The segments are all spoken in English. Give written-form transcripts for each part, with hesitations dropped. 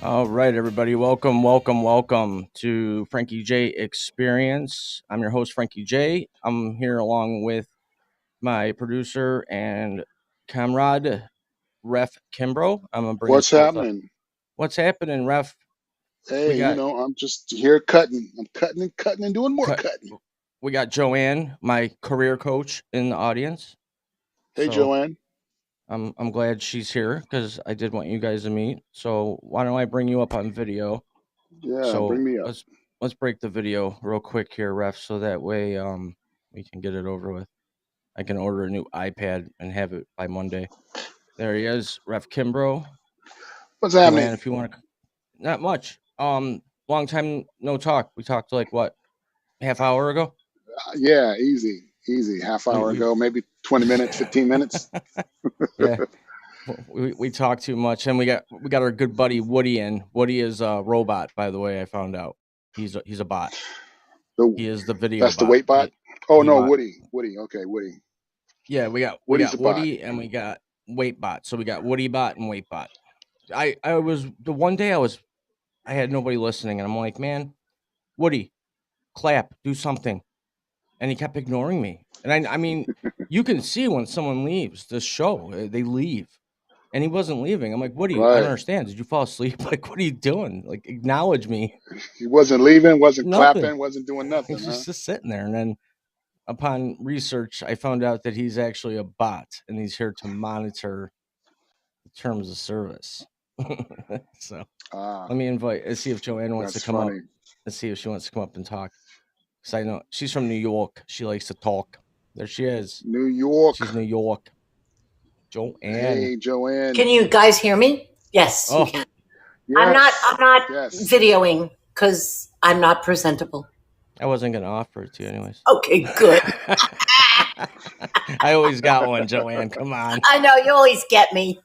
All right, everybody. Welcome to Frankie J Experience. I'm your host, Frankie J. I'm here along with my producer and comrade, Ref Kimbrough. I'm gonna bring us What's both up. happening? What's happening, Ref? We Hey, got I'm just here cutting. I'm cutting and cutting and doing more cut. cutting. We got Joanne, my career coach, in the audience. Hey, So Joanne. I'm glad she's here because I did want you guys to meet. So why don't I bring you up on video? Yeah, bring So me up. let's break the video real quick here, Ref, so that way we can get it over with. I can order a new iPad and have it by Monday. There he is, Ref Kimbrough. What's Joanne, happening? if you want to, not much. Long time no talk. We talked like what, half hour ago. Yeah, easy, easy. Half hour We ago, maybe 20 minutes, 15 minutes. yeah. We talked too much, and we got our good buddy Woody in. Woody is a robot, by the way. I found out he's a bot. The He is the video That's the bot. weight bot. Oh He no, bot. Woody. Woody. Okay, Woody. Yeah, we Woody's got the bot. Woody and we got Waitbot. So we got Woody Bot and Waitbot. I was the one day I had nobody listening and I'm like, man, Woody, clap, do something. And he kept ignoring me. And I mean, you can see when someone leaves the show, they leave. And he wasn't leaving. I'm like, Woody, I don't Right. understand. Did you fall asleep? Like, what are you doing? Like, acknowledge me. He wasn't leaving, wasn't Nothing. clapping, wasn't doing nothing, He's huh? just sitting there. And then upon research, I found out that he's actually a bot and he's here to monitor terms of service. So Ah, let me invite. Let's see if Joanne wants to that's come up. funny. Let's see if she wants to come up and talk. Because I know she's from New York. She likes to talk. There she is. New She's York. New York. Joanne. Hey, Joanne. Can you guys hear me? Yes, you Oh, can. I'm not Yes. I'm not Yes. videoing because I'm not presentable. I wasn't gonna offer it to you anyways. Okay, good. I always got one, Joanne. Come on. I know you always get me.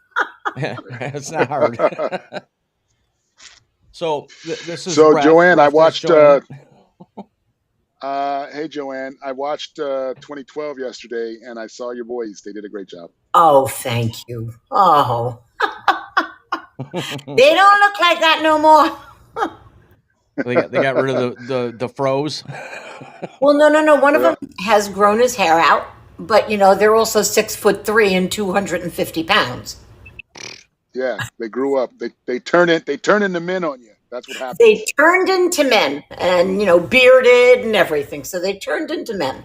It's not hard. So this is So, Ref. Joanne, I Ref, that's watched Joanne. Hey Joanne, I watched 2012 yesterday, and I saw your boys. They did a great job. Oh, thank you. Oh, they they don't look like that no more. got rid of the froze. Well, no. One of Yeah, them has grown his hair out, but they're also 6'3" and 250 pounds. yeah. They grew up. They turn into men on you. That's what They happens. turned into men, and bearded and everything. So they turned into men.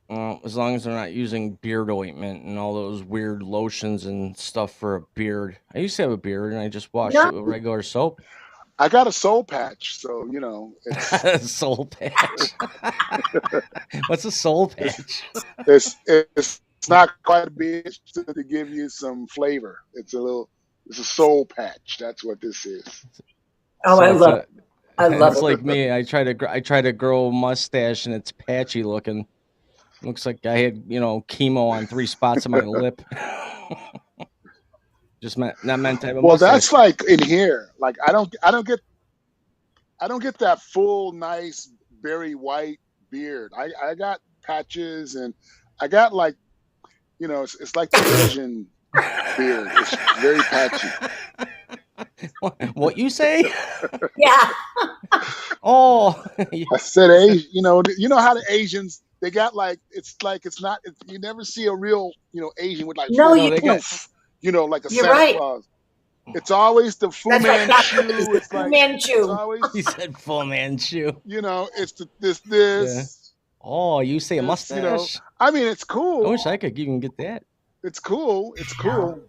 Well, as long as they're not using beard ointment and all those weird lotions and stuff for a beard. I used to have a beard and I just washed No, it with regular soap. I got a soul patch, so it's Soul patch. What's a soul it's patch? it's not quite a bit to give you some flavor. It's a soul patch. That's what this is. oh, So I love it's it. like me. I try to grow a mustache and it's patchy looking. Looks like I had chemo on 3 spots of my lip. Just not meant to have a Well, mustache. that's like in here. Like I don't get that full, nice, very white beard. I got patches and I got like, it's like the Asian beard. It's very patchy. What you say? Yeah. Oh, I said, Asian, you know how the Asians, they got it's not, you never see a real, Asian with like No, full no, you they got. don't. like a You're Santa right. Claus. It's always the Fu That's right. Now it is Manchu. the It's Fu like, it's Manchu. He always, said full Manchu. it's this, Yeah. this, Oh, you say a this, mustache? I mean, it's I cool. wish I could even get that. It's cool. It's No. cool.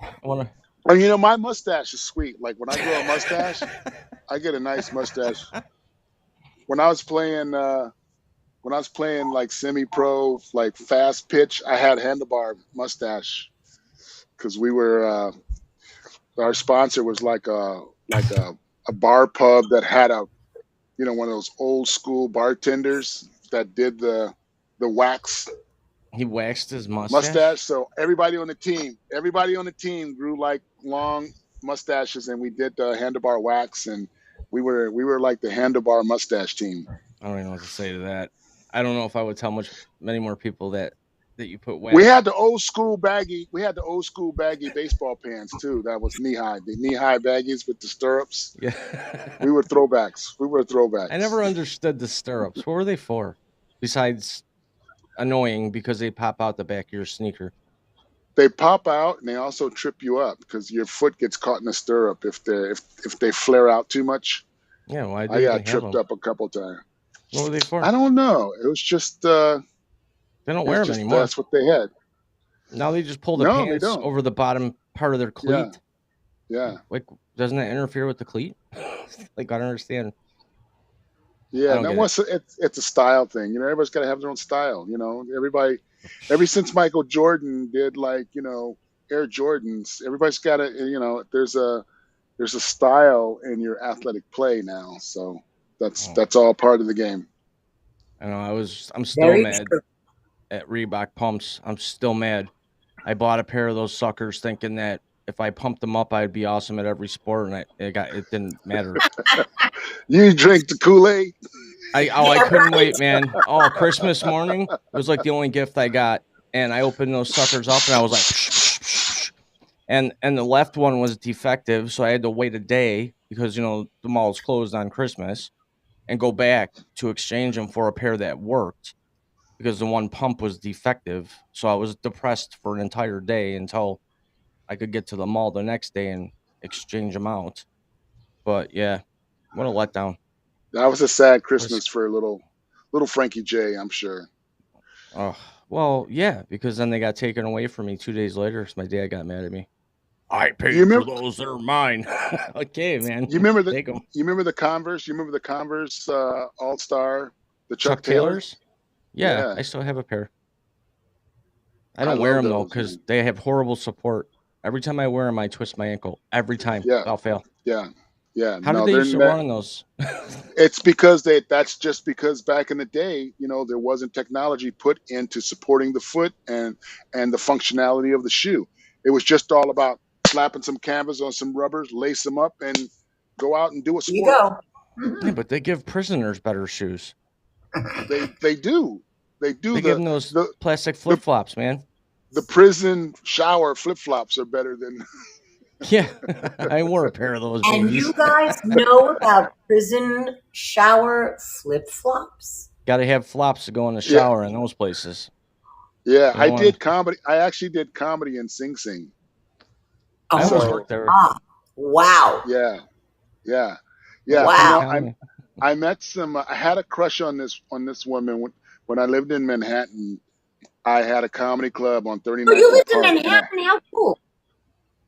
I want And my mustache is sweet. Like when I grow a mustache, I get a nice mustache. When I was playing, like semi-pro, like fast pitch, I had handlebar mustache because our sponsor was like a bar pub that had one of those old school bartenders that did the wax he waxed his mustache. mustache. So everybody on the team grew like long mustaches, and we did the handlebar wax, and we were like the handlebar mustache team. I don't even know what to say to that. I don't know if I would tell many more people that that you put wax. We had the old school baggy. We had the old school baggy baseball pants too. That was knee high. The knee high baggies with the stirrups. Yeah. We were throwbacks. We were throwbacks. I never understood the stirrups. What were they for? Besides annoying because they pop out the back of your sneaker. They pop out and they also trip you up because your foot gets caught in the stirrup if they flare out too much. Yeah, why do I they got even have tripped them? up a couple times. What were they for? I don't know. It was just They don't wear them anymore. that's what they had. Now they just pull the No, they pants don't. over the bottom part of their cleat. Yeah. Like, doesn't that interfere with the cleat? Like, I don't understand. Yeah, don't that get was it's a style thing. You know, everybody's got to have their own style. You know, everybody, ever since Michael Jordan did like Air Jordans, everybody's got to there's a style in your athletic play now. So that's all part of the game. I know. I'm still Very mad true. at Reebok pumps. I'm still mad. I bought a pair of those suckers thinking that if I pumped them up, I'd be awesome at every sport, and it didn't matter. You drink the Kool-Aid. I couldn't wait, man. Oh, Christmas morning, it was like the only gift I got, and I opened those suckers up, and I was like, psh, psh, psh, psh. And the left one was defective, so I had to wait a day because the mall's closed on Christmas, and go back to exchange them for a pair that worked because the one pump was defective. So I was depressed for an entire day until I could get to the mall the next day and exchange them out. But yeah, what a letdown. That was a sad Christmas for little Frankie J, I'm sure. Oh, well, yeah, because then they got taken away from me 2 days later. So my dad got mad at me. I paid for those; they're mine. Okay, man. You remember Take them. You remember the Converse? You remember the Converse All Star, the Chuck Taylors? Yeah, I still have a pair. I don't wear them though because they have horrible support. Every time I wear them, I twist my ankle. Every time, I'll fail. Yeah. How did they used to run those? It's because that's just because back in the day, there wasn't technology put into supporting the foot and the functionality of the shoe. It was just all about slapping some canvas on some rubbers, lace them up, and go out and do a sport. You go. Yeah, but they give prisoners better shoes. They do. They give them those plastic flip flops, man. The prison shower flip flops are better than. Yeah, I wore a pair of those. And babies. you guys know about prison shower flip flops? Got to have flops to go in the shower in those places. Yeah, I did comedy. I actually did comedy in Sing Sing. I almost worked there. Wow. Yeah. Wow. I met I had a crush on this woman when I lived in Manhattan. I had a comedy club on 39th. Oh, you lived in Manhattan? How cool.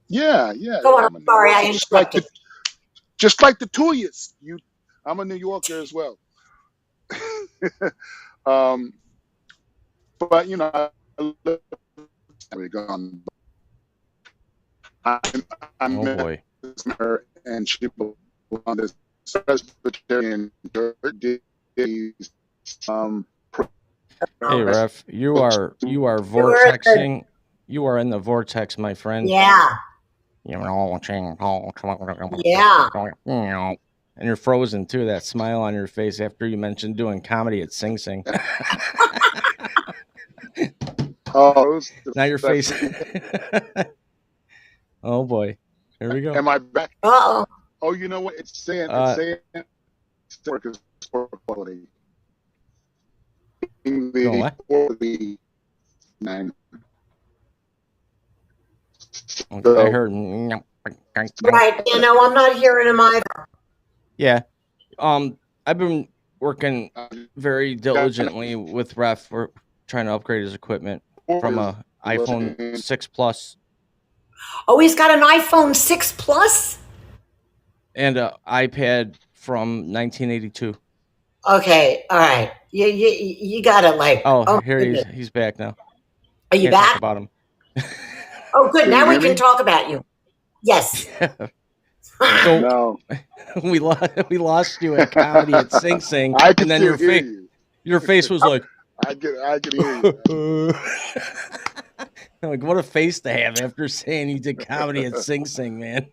Yeah. Go on. I'm sorry, I interrupted. Just like the Tuyas. I'm a New Yorker as well. But I boy. Her and she belonged to Presbyterian church. Hey, Ref, you are vortexing. You are in the vortex, my friend. Yeah. Yeah. And you're frozen too. That smile on your face after you mentioned doing comedy at Sing Sing. Now your face. Oh boy, here we go. Am I back? Oh, you know what? It's saying sport quality. What? Okay, I heard. Right. I'm not hearing him either. Yeah. I've been working very diligently with Ref. We're trying to upgrade his equipment from a iPhone 6 Plus. Oh, he's got an iPhone 6 Plus? And an iPad from 1982. Okay, all right. You got it like. Oh, here he's back now. Are you back? Talk about him. Oh, good. Now we can talk about you. Yes. So no. we lost you at comedy at Sing Sing, and then your face was like. I can hear you. Like, what a face to have after saying you did comedy at Sing Sing, man.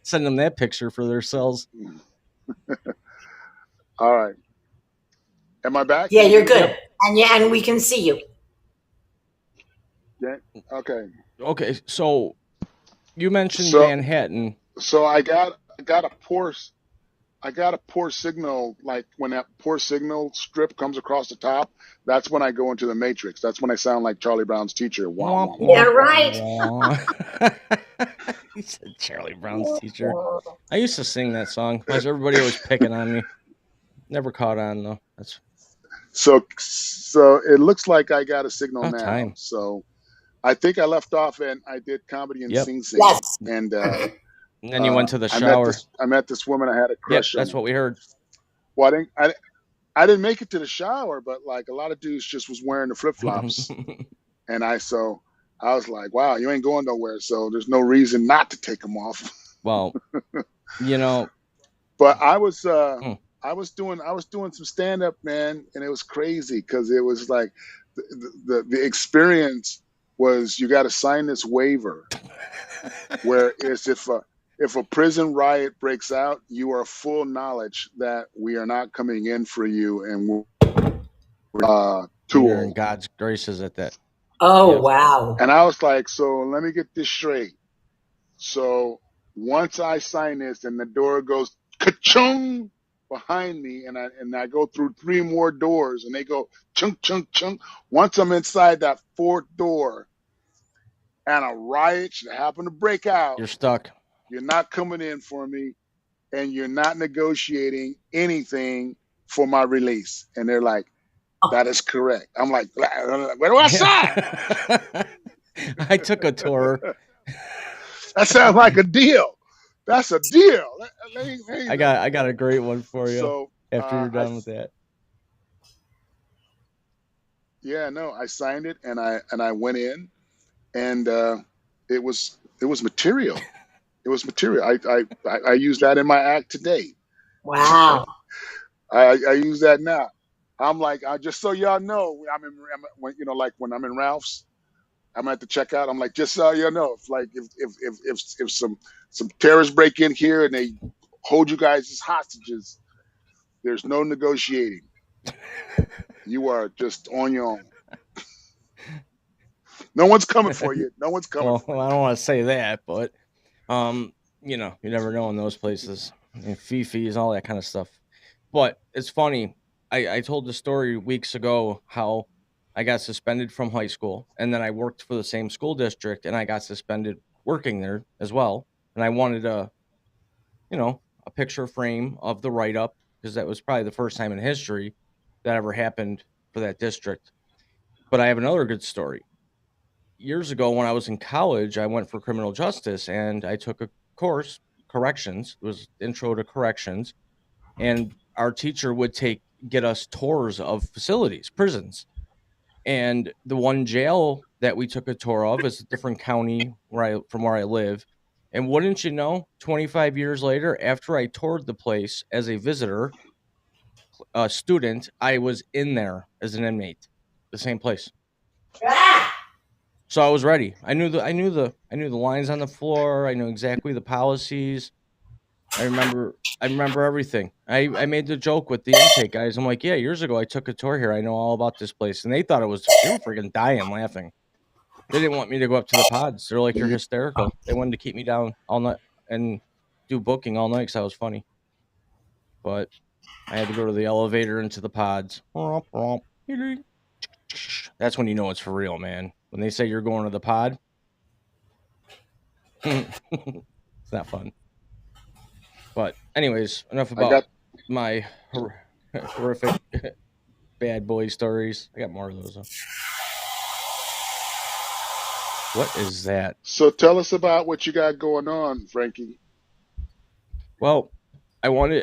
Send them that picture for themselves. All right. Am I back? Yeah, you're good. And we can see you. Yeah. Okay. Okay, so you mentioned So Manhattan. so I got a poor signal. Like when that poor signal strip comes across the top, that's when I go into the matrix. That's when I sound like Charlie Brown's teacher. Wah Womp wah Yeah, wah. womp right. womp. He said Charlie Brown's teacher. I used to sing that song. Everybody always picking on me. Never caught on though. That's So it looks like I got a signal about now. time. So I think I left off and I did comedy and Yep. Sing Sing, Yes. and And then you went to the shower. I met this woman. I had a Yep, crush on that's her. what we heard. Well, I didn't make it to the shower, but like a lot of dudes just was wearing the flip flops, and I was like, wow, you ain't going nowhere, so there's no reason not to take them off. Well, you know, But mm, I was doing some stand up, man, and it was crazy because it was like the experience was you got to sign this waiver where it's if a prison riot breaks out, you are full knowledge that we are not coming in for you and we're you're in tool. God's graces at that. Oh, Yep. wow. And I was like, so let me get this straight. So once I sign this and the door goes ka-chung behind me and I go through three more doors and they go chunk, chunk, chunk. Once I'm inside that fourth door and a riot should happen to break out, You're stuck. you're not coming in for me and you're not negotiating anything for my release. And they're like, that is correct. I'm like, where do I sign? I took a tour. That sounds like a deal. That's a deal. I got a great one for you So after you're I done with that. yeah, no, I signed it and I went in and it was material. It was material. I use that in my act today. Wow. I use that now. I'm like, just so y'all know, when you know, like when I'm in Ralph's, I'm at the checkout. I'm like, just so you know, if some terrorists break in here and they hold you guys as hostages, there's no negotiating. You are just on your own. No one's coming for you. No one's coming Well, for you. I don't want to say that, but you know, you never know in those places. And Fifi's, all that kind of stuff. But it's funny. I told the story weeks ago how I got suspended from high school and then I worked for the same school district and I got suspended working there as well. And I wanted you know, a picture frame of the write up because that was probably the first time in history that ever happened for that district. But I have another good story. Years ago when I was in college, I went for criminal justice and I took a course, corrections. It was intro to corrections, and our teacher would get us tours of facilities, prisons. And the one jail that we took a tour of is a different county from where I live. And wouldn't you know, 25 years later, after I toured the place as a visitor, a student, I was in there as an inmate, the same place. So I was ready. I knew the lines on the floor. I knew exactly the policies. I remember everything. I made the joke with the intake guys. I'm like, yeah, years ago I took a tour here. I know all about this place, and they thought they were freaking dying laughing. They didn't want me to go up to the pods. They're like, you're hysterical. They wanted to keep me down all night and do booking all night because I was funny. But I had to go to the elevator into the pods. That's when you know it's for real, man. When they say you're going to the pod, it's not fun. But anyways, enough I about got my horrific bad boy stories. I got more of those. Though. What is that? so tell us about what you got going on, Frankie. Well,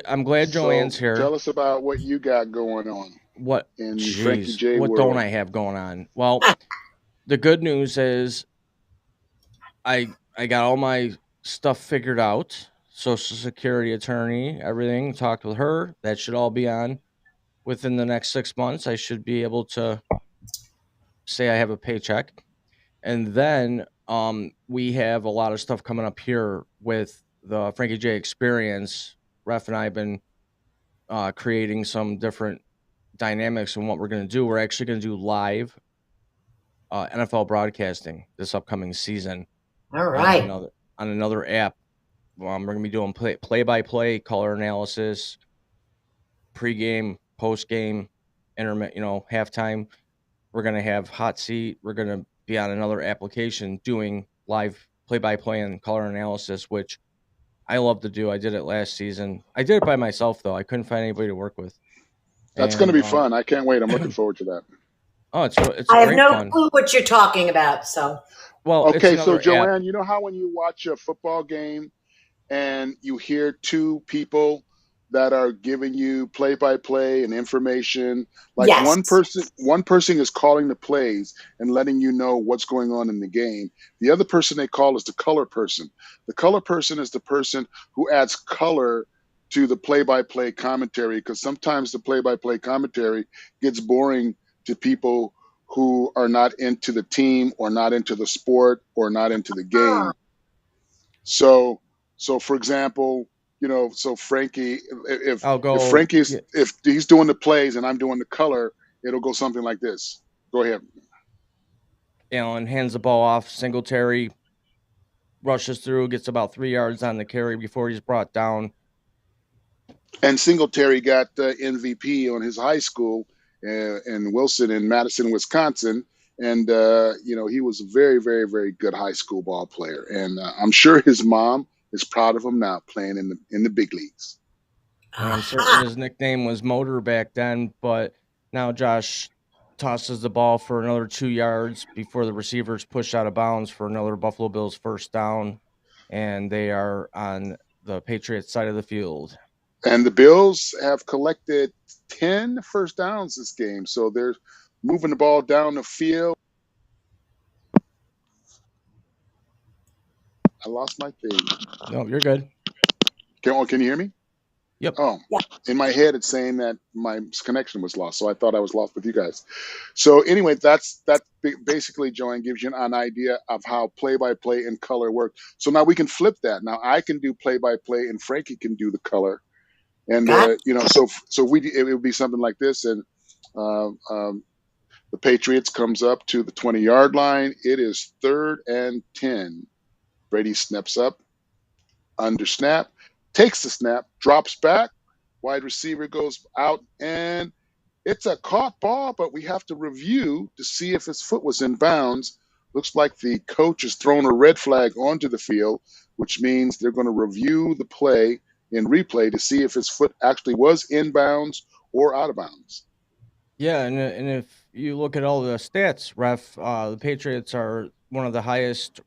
I'm glad So Joanne's here. tell us about what you got going on What? in Frankie Jeez, J what don't world. I have going on? Well, the good news is I got all my stuff figured out. Social Security attorney, everything. Talked with her. That should all be on within the next 6 months. I should be able to say I have a paycheck. And then we have a lot of stuff coming up here with the Frankie J Experience. Ref and I have been creating some different dynamics and what we're going to do. We're actually going to do live NFL broadcasting this upcoming season All on right. another app. We're going to be doing play-by-play, color analysis, pregame, postgame, halftime. We're going to have hot seat. We're going to be on another application doing live play-by-play and color analysis, which I love to do. I did it last season. I did it by myself, though. I couldn't find anybody to work with. That's going to And be fun. I can't wait. I'm looking forward to that. it's I have great no fun. clue what you're talking about. So Well, it's Okay, so another app. Joanne, you know how when you watch a football game and you hear two people that are giving you play by play and information, like yes. one person is calling the plays and letting you know what's going on in the game. The other person they call is the color person. The color person is the person who adds color to the play by play commentary, because sometimes the play by play commentary gets boring to people who are not into the team or not into the sport or not into the game. So, for example, so Frankie, if I'll go. Frankie's if he's doing the plays and I'm doing the color, it'll go something like this. Go ahead. Allen hands the ball off. Singletary rushes through, gets about 3 yards on the carry before he's brought down. And Singletary got MVP on his high school in Wilson in Madison, Wisconsin. And, he was a very, very, very good high school ball player. And I'm sure his mom is proud of him now playing in the big leagues. And I'm certain his nickname was Motor back then, but now Josh tosses the ball for another 2 yards before the receivers push out of bounds for another Buffalo Bills first down. And they are on the Patriots side of the field. And the Bills have collected 10 first downs this game. So they're moving the ball down the field. I lost my thing. No, you're good. Can you hear me? Yep. Oh, in my head, it's saying that my connection was lost. So I thought I was lost with you guys. So anyway, that basically, Joanne, gives you an idea of how play-by-play and color work. So now we can flip that. Now I can do play-by-play and Frankie can do the color. And, so it would be something like this. And the Patriots comes up to the 20-yard line. It is 3rd and 10. Brady snaps up, under snap, takes the snap, drops back, wide receiver goes out, and it's a caught ball, but we have to review to see if his foot was in bounds. Looks like the coach has thrown a red flag onto the field, which means they're going to review the play in replay to see if his foot actually was in bounds or out of bounds. Yeah, and if you look at all the stats, Ref, the Patriots are one of the highest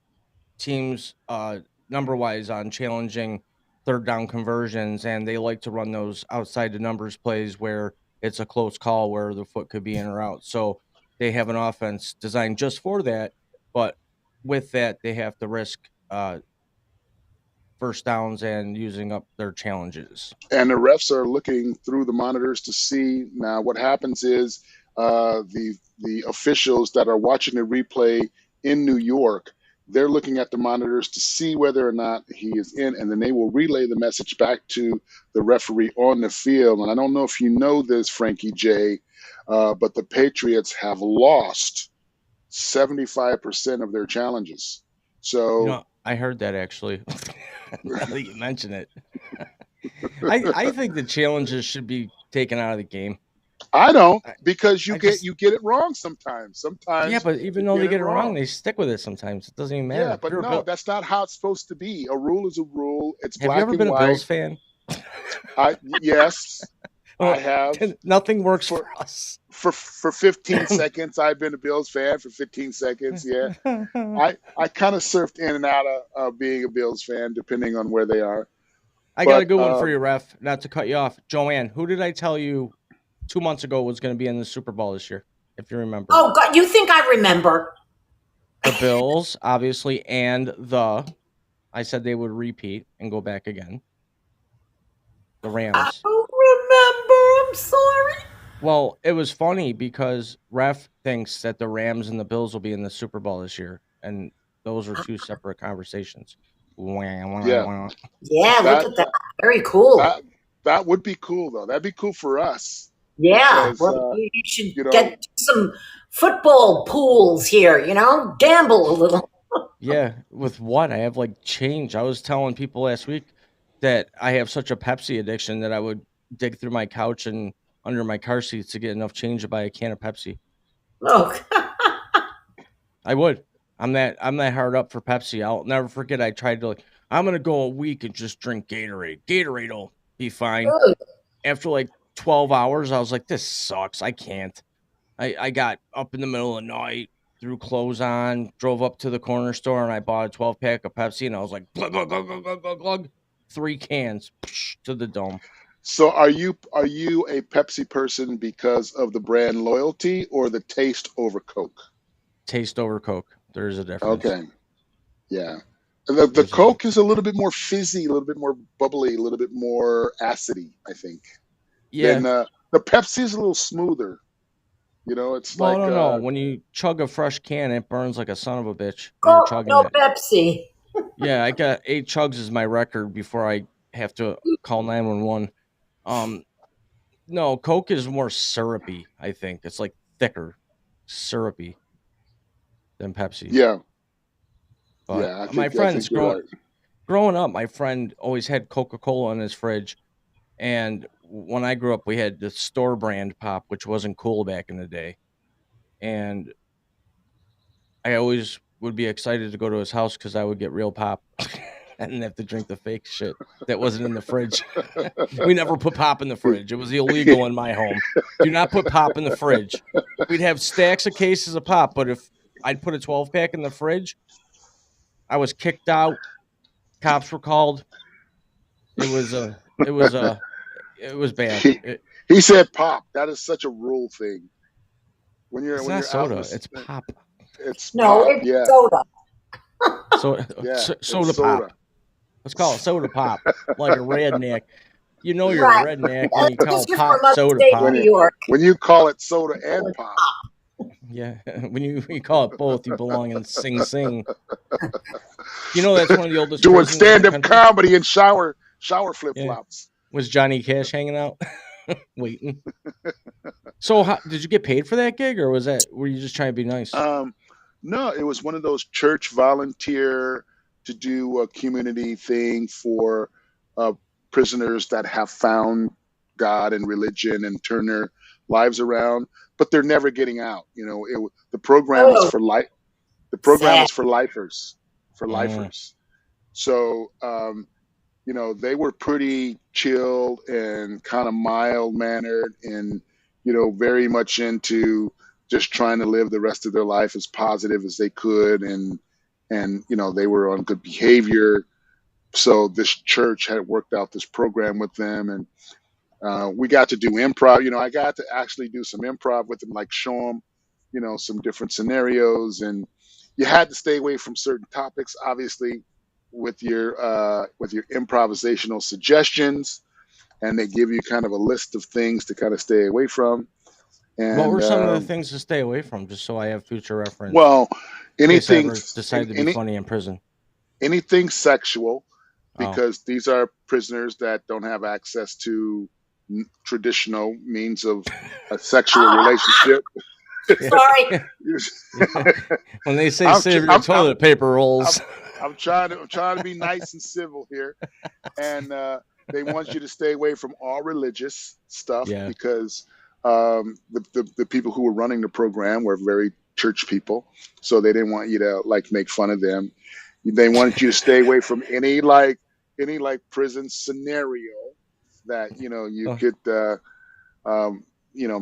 teams number-wise on challenging third down conversions, and they like to run those outside the numbers plays where it's a close call where the foot could be in or out. So they have an offense designed just for that, but with that, they have to risk first downs and using up their challenges. And the refs are looking through the monitors to see. Now what happens is the officials that are watching the replay in New York, they're looking at the monitors to see whether or not he is in, and then they will relay the message back to the referee on the field. And I don't know if you know this, Frankie J, but the Patriots have lost 75% of their challenges. So I heard that actually. Now that you mention it, I think the challenges should be taken out of the game. I don't, because you get it wrong sometimes. Yeah, but even though they get it wrong, they stick with it sometimes. It doesn't even matter. Yeah, but no, that's not how it's supposed to be. A rule is a rule. It's Have black you ever and been white. a Bills fan? Yes, Well, I have. Nothing works for us. For 15 seconds, I've been a Bills fan for 15 seconds. Yeah, I kind of surfed in and out of being a Bills fan, depending on where they are. I got a good one for you, Ref. Not to cut you off, Joanne. Who did I tell you 2 months ago was going to be in the Super Bowl this year? If you remember. Oh God, you think I remember? The Bills, obviously, and I said they would repeat and go back again. The Rams. I don't remember. I'm sorry. Well, it was funny because Ref thinks that the Rams and the Bills will be in the Super Bowl this year, and those are two separate conversations. Yeah, look at that. Very cool. That would be cool, though. That'd be cool for us. Yeah, because, you should get some football pools here, gamble a little. Yeah, with what? I have like change. I was telling people last week that I have such a Pepsi addiction that I would dig through my couch and under my car seats to get enough change to buy a can of Pepsi. Oh, I would. I'm that hard up for Pepsi. I'll never forget. I tried to I'm gonna go a week and just drink Gatorade. Gatorade will be fine. After like 12 hours, I was like, this sucks. I can't. I got up in the middle of the night, threw clothes on, drove up to the corner store, and I bought a 12-pack of Pepsi, and I was like, glug, glug, glug, glug, glug, glug, glug, 3 cans to the dome. So are you a Pepsi person because of the brand loyalty or the taste over Coke? Taste over Coke. There's a difference. Okay. Yeah. The Coke is a little bit more fizzy, a little bit more bubbly, a little bit more acidy, I think. Yeah. Then the Pepsi is a little smoother. It's Well, like I don't know. When you chug a fresh can, it burns like a son of a bitch when you're Coke, chugging no it. Pepsi. Yeah, I got 8 chugs as my record before I have to call 911. No, Coke is more syrupy, I think. It's like thicker, syrupy than Pepsi. Yeah. But Yeah, I my think friends you're right. growing up, my friend always had Coca-Cola in his fridge. And when I grew up, we had the store brand pop, which wasn't cool back in the day. And I always would be excited to go to his house because I would get real pop. I didn't have to drink the fake shit that wasn't in the fridge. We never put pop in the fridge. It was illegal in my home. Do not put pop in the fridge. We'd have stacks of cases of pop, but if I'd put a 12-pack in the fridge, I was kicked out. Cops were called. It was bad. He said pop. That is such a rural thing. It's not soda. It's pop. It's No, pop. it's Yeah. soda. Soda it's pop. Let's call it soda pop, like a redneck. You're Right. a redneck when you call Because you're pop from soda upstate pop. New York. When you call it soda and pop. Yeah, when you call it both, you belong in Sing Sing. That's one of the oldest Doing prisons in the stand-up country. comedy and shower flip-flops. Was Johnny Cash hanging out, waiting? So, did you get paid for that gig, or were you just trying to be nice? No, it was one of those church volunteer to do a community thing for prisoners that have found God and religion and turn their lives around, but they're never getting out. The program is for life. The program is for lifers, So, they were pretty chilled and kind of mild mannered and, very much into just trying to live the rest of their life as positive as they could. And they were on good behavior. So this church had worked out this program with them, and we got to do improv. I got to actually do some improv with them, like show them, some different scenarios, and you had to stay away from certain topics, obviously, with your improvisational suggestions, and they give you kind of a list of things to kind of stay away from. And what were some of the things to stay away from, just so I have future reference? Well, anything decide to be funny in prison. Anything sexual, because these are prisoners that don't have access to traditional means of a sexual relationship. Sorry. When they say save your toilet paper rolls, I'm trying to be nice and civil here, and they want you to stay away from all religious stuff because the people who were running the program were very church people, so they didn't want you to make fun of them. They wanted you to stay away from any prison scenario that you could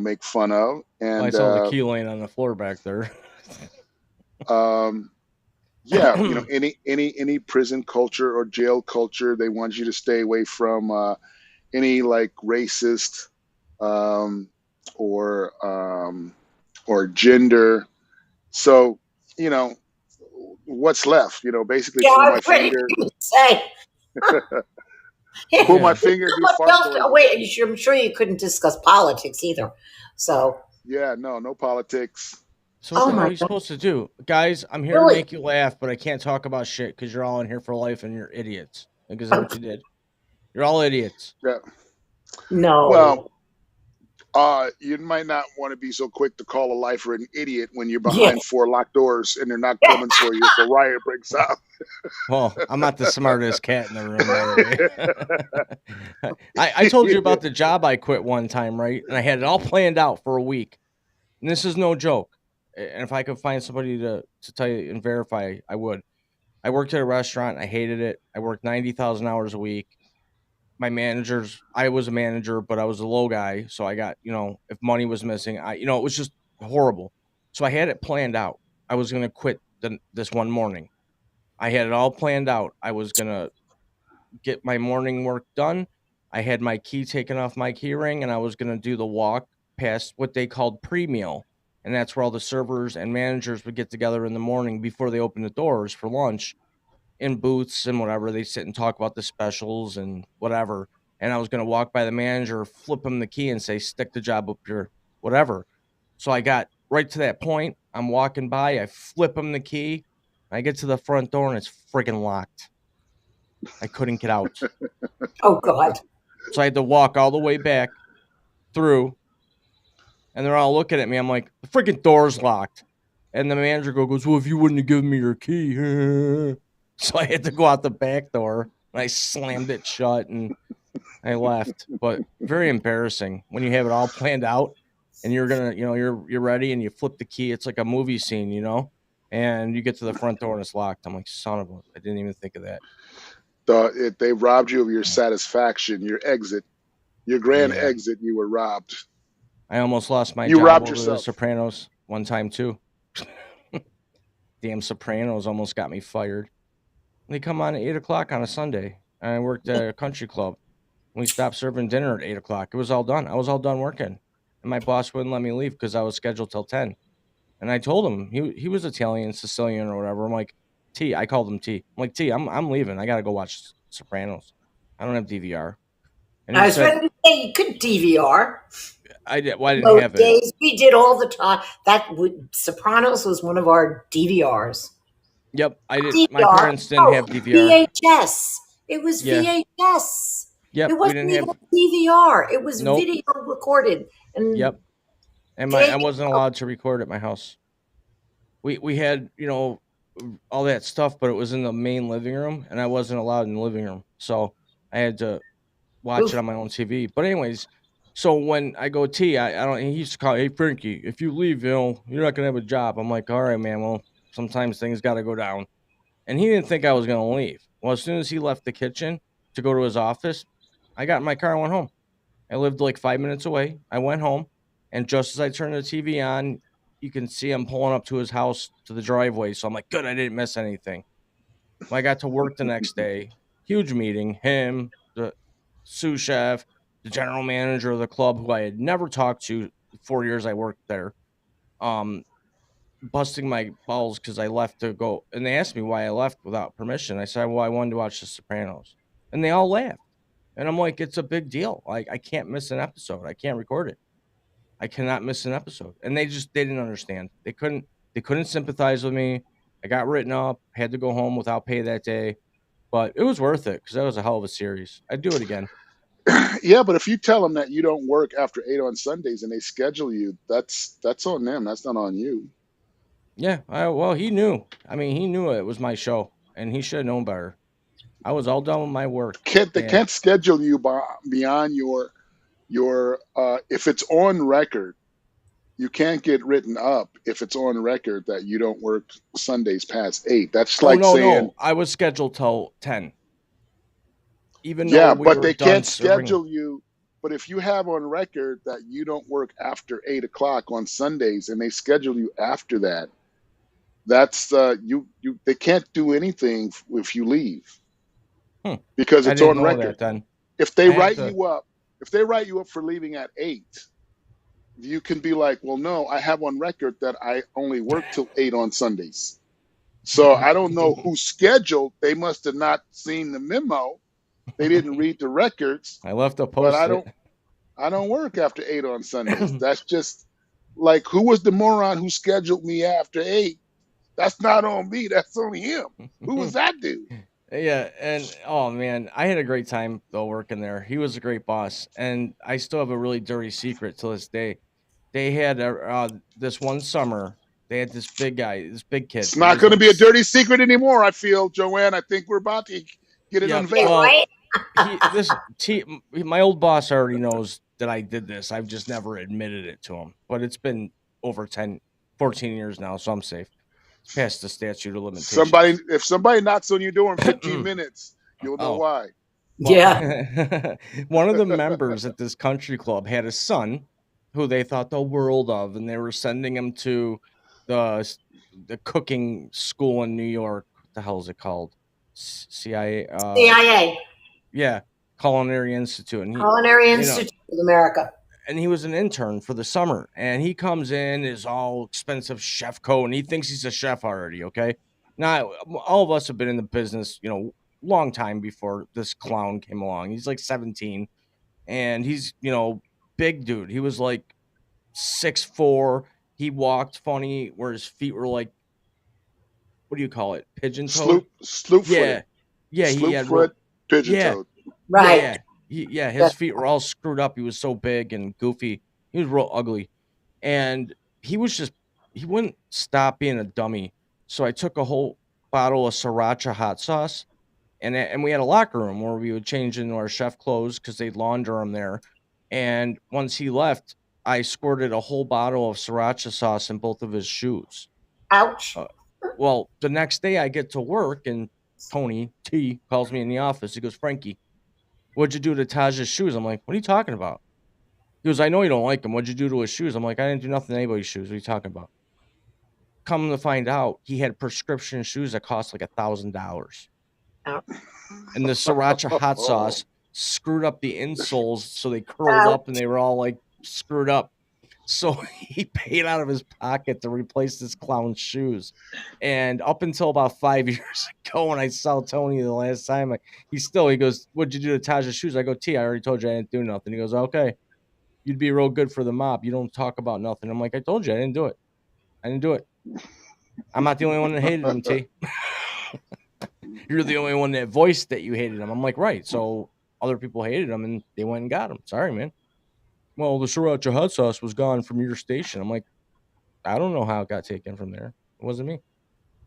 make fun of. And I saw the key lane on the floor back there. Any prison culture or jail culture, they want you to stay away from any racist or gender. So what's left? Basically pull my finger. Pull my finger. Wait, I'm sure you couldn't discuss politics either. So no politics. So what are you supposed to do, guys? I'm here to make you laugh, but I can't talk about shit because you're all in here for life and you're idiots. Because that's what you did. You're all idiots. Yeah. No. Well, You might not want to be so quick to call a lifer an idiot when you're Yeah. behind 4 locked doors and they're not coming for you if a riot breaks out. Well, I'm not the smartest cat in the room, by the way. I told you about the job I quit one time, right? And I had it all planned out for a week. And this is no joke. And if I could find somebody to tell you and verify, I would. I worked at a restaurant. I hated it. I worked 90,000 hours a week. My managers, I was a manager, but I was a low guy. So I got, if money was missing, it was just horrible. So I had it planned out. I was going to quit this one morning. I had it all planned out. I was going to get my morning work done. I had my key taken off my key ring, and I was going to do the walk past what they called pre-meal. And that's where all the servers and managers would get together in the morning before they open the doors for lunch in booths and whatever. They sit and talk about the specials and whatever. And I was going to walk by the manager, flip him the key and say, stick the job up your whatever. So I got right to that point. I'm walking by. I flip him the key. I get to the front door and it's friggin' locked. I couldn't get out. Oh, God. So I had to walk all the way back through. And they're all looking at me. I'm like, the freaking door's locked. And the manager goes, well, if you wouldn't have given me your key. So I had to go out the back door. And I slammed it shut and I left. But very embarrassing when you have it all planned out and you're going to, you're ready and you flip the key. It's like a movie scene, and you get to the front door and it's locked. I'm like, son of a, I didn't even think of that. They robbed you of your satisfaction, your exit, your grand Yeah. exit. You were robbed. I almost lost my You job robbed over yourself. the Sopranos one time too. Damn Sopranos almost got me fired. They come on at 8 o'clock on a Sunday. And I worked at a country club. We stopped serving dinner at 8 o'clock. It was all done. I was all done working. And my boss wouldn't let me leave because I was scheduled till 10. And I told him, he was Italian, Sicilian, or whatever. I'm like, T, I called him T. I'm like, T, I'm leaving. I got to go watch Sopranos. I don't have DVR. And I he was said, ready to say you could DVR. I didn't Those have it. days we did all the time. Sopranos was one of our DVRs. Yep, I did. DVR? My parents didn't have DVR. VHS. It was Yeah. VHS. Yep, It we wasn't didn't even have. DVR. It was Nope. video recorded. And Yep. And I wasn't allowed to record at my house. We had, all that stuff, but it was in the main living room, and I wasn't allowed in the living room. So I had to watch it on my own TV. But anyways, so when I go T, I don't. He used to call, hey Frankie, if you leave, you're not gonna have a job. I'm like, all right, man. Well, sometimes things got to go down. And he didn't think I was gonna leave. Well, as soon as he left the kitchen to go to his office, I got in my car and went home. I lived like 5 minutes away. I went home, and just as I turned the TV on, you can see him pulling up to his house to the driveway. So I'm like, good, I didn't miss anything. Well, I got to work the next day. Huge meeting. Him, the sous chef, the general manager of the club, who I had never talked to 4 years I worked there, busting my balls because I left to go. And they asked me why I left without permission. I said, well, I wanted to watch The Sopranos. And they all laughed. And I'm like, it's a big deal. Like, I can't miss an episode. I can't record it. I cannot miss an episode. And they didn't understand. They couldn't sympathize with me. I got written up, had to go home without pay that day. But it was worth it because that was a hell of a series. I'd do it again. Yeah, but if you tell them that you don't work after 8 on Sundays and they schedule you, that's on them. That's not on you. Yeah, well, he knew. I mean, he knew it was my show, and he should have known better. I was all done with my work. They can't schedule you beyond your if it's on record. You can't get written up if it's on record that you don't work Sundays past 8. That's like saying no. I was scheduled till 10. Even yeah, though but they can't schedule you. But if you have on record that you don't work after 8 o'clock on Sundays and they schedule you after that, that's you. They can't do anything if you leave because it's on record. Then. If they write you up for leaving at 8, you can be like, well, no, I have on record that I only work till 8 on Sundays. So I don't know who's scheduled. They must have not seen the memo. They didn't read the records. I left a post. But I don't work after 8 on Sundays. That's just like, who was the moron who scheduled me after 8? That's not on me. That's on him. Who was that dude? Yeah, and oh man, I had a great time though working there. He was a great boss, and I still have a really dirty secret to this day. They had this one summer. They had this big guy, this big kid. It's He not was going to like, be a dirty secret anymore. I feel, Joanne. I think we're about to get it yeah. Yeah, unveiled. Well, right? my old boss already knows that I did this. I've just never admitted it to him. But it's been over 10, 14 years now, so I'm safe. It's past the statute of Somebody, limitations. if somebody knocks on your door in 15 minutes, you'll know Oh, why. well, Yeah. one of the members at this country club had a son who they thought the world of, and they were sending him to the the cooking school in New York. What the hell is it called? CIA. CIA, Yeah, Culinary Institute, and Culinary you know, Institute of America. and he was an intern for the summer, and he comes in is all expensive chef coat, and he thinks he's a chef already. Okay, now all of us have been in the business, long time before this clown came along. He's like 17, and he's big dude. He was like 6'4". He walked funny, where his feet were like, what do you call it, pigeon toed? Sloop footed, Yeah, yeah. He sloop had foot, real, pigeon yeah. toed. Yeah, Right. yeah. Yeah, his That's feet were all screwed up. He was so big and goofy. He was real ugly. And he wouldn't stop being a dummy. So I took a whole bottle of sriracha hot sauce, and we had a locker room where we would change into our chef clothes because they'd launder them there. And once he left, I squirted a whole bottle of sriracha sauce in both of his shoes. ouch. Uh, well, the next day I get to work, and Tony T calls me in the office. He goes, "Frankie, what'd you do to Taj's shoes?" I'm like, "What are you talking about?" He goes, "I know you don't like him. What'd you do to his shoes?" I'm like, "I didn't do nothing to anybody's shoes. What are you talking about?" Come to find out, he had prescription shoes that cost like $1,000. Ouch. And the sriracha hot sauce screwed up the insoles, so they curled Ouch. up and they were all like screwed up. So he paid out of his pocket to replace this clown's shoes. And up until about 5 years ago, when I saw Tony the last time, he goes, "What'd you do to Taj's shoes?" I go, "T, I already told you I didn't do nothing." He goes, "Okay, you'd be real good for the mob. You don't talk about nothing." I'm like, "I told you I didn't do it. I didn't do it. I'm not the only one that hated him, T. You're the only one that voiced that you hated him." I'm like, "Right." So other people hated him and they went and got him. Sorry, man. "Well, the sriracha hot sauce was gone from your station." I'm like, "I don't know how it got taken from there. It wasn't me."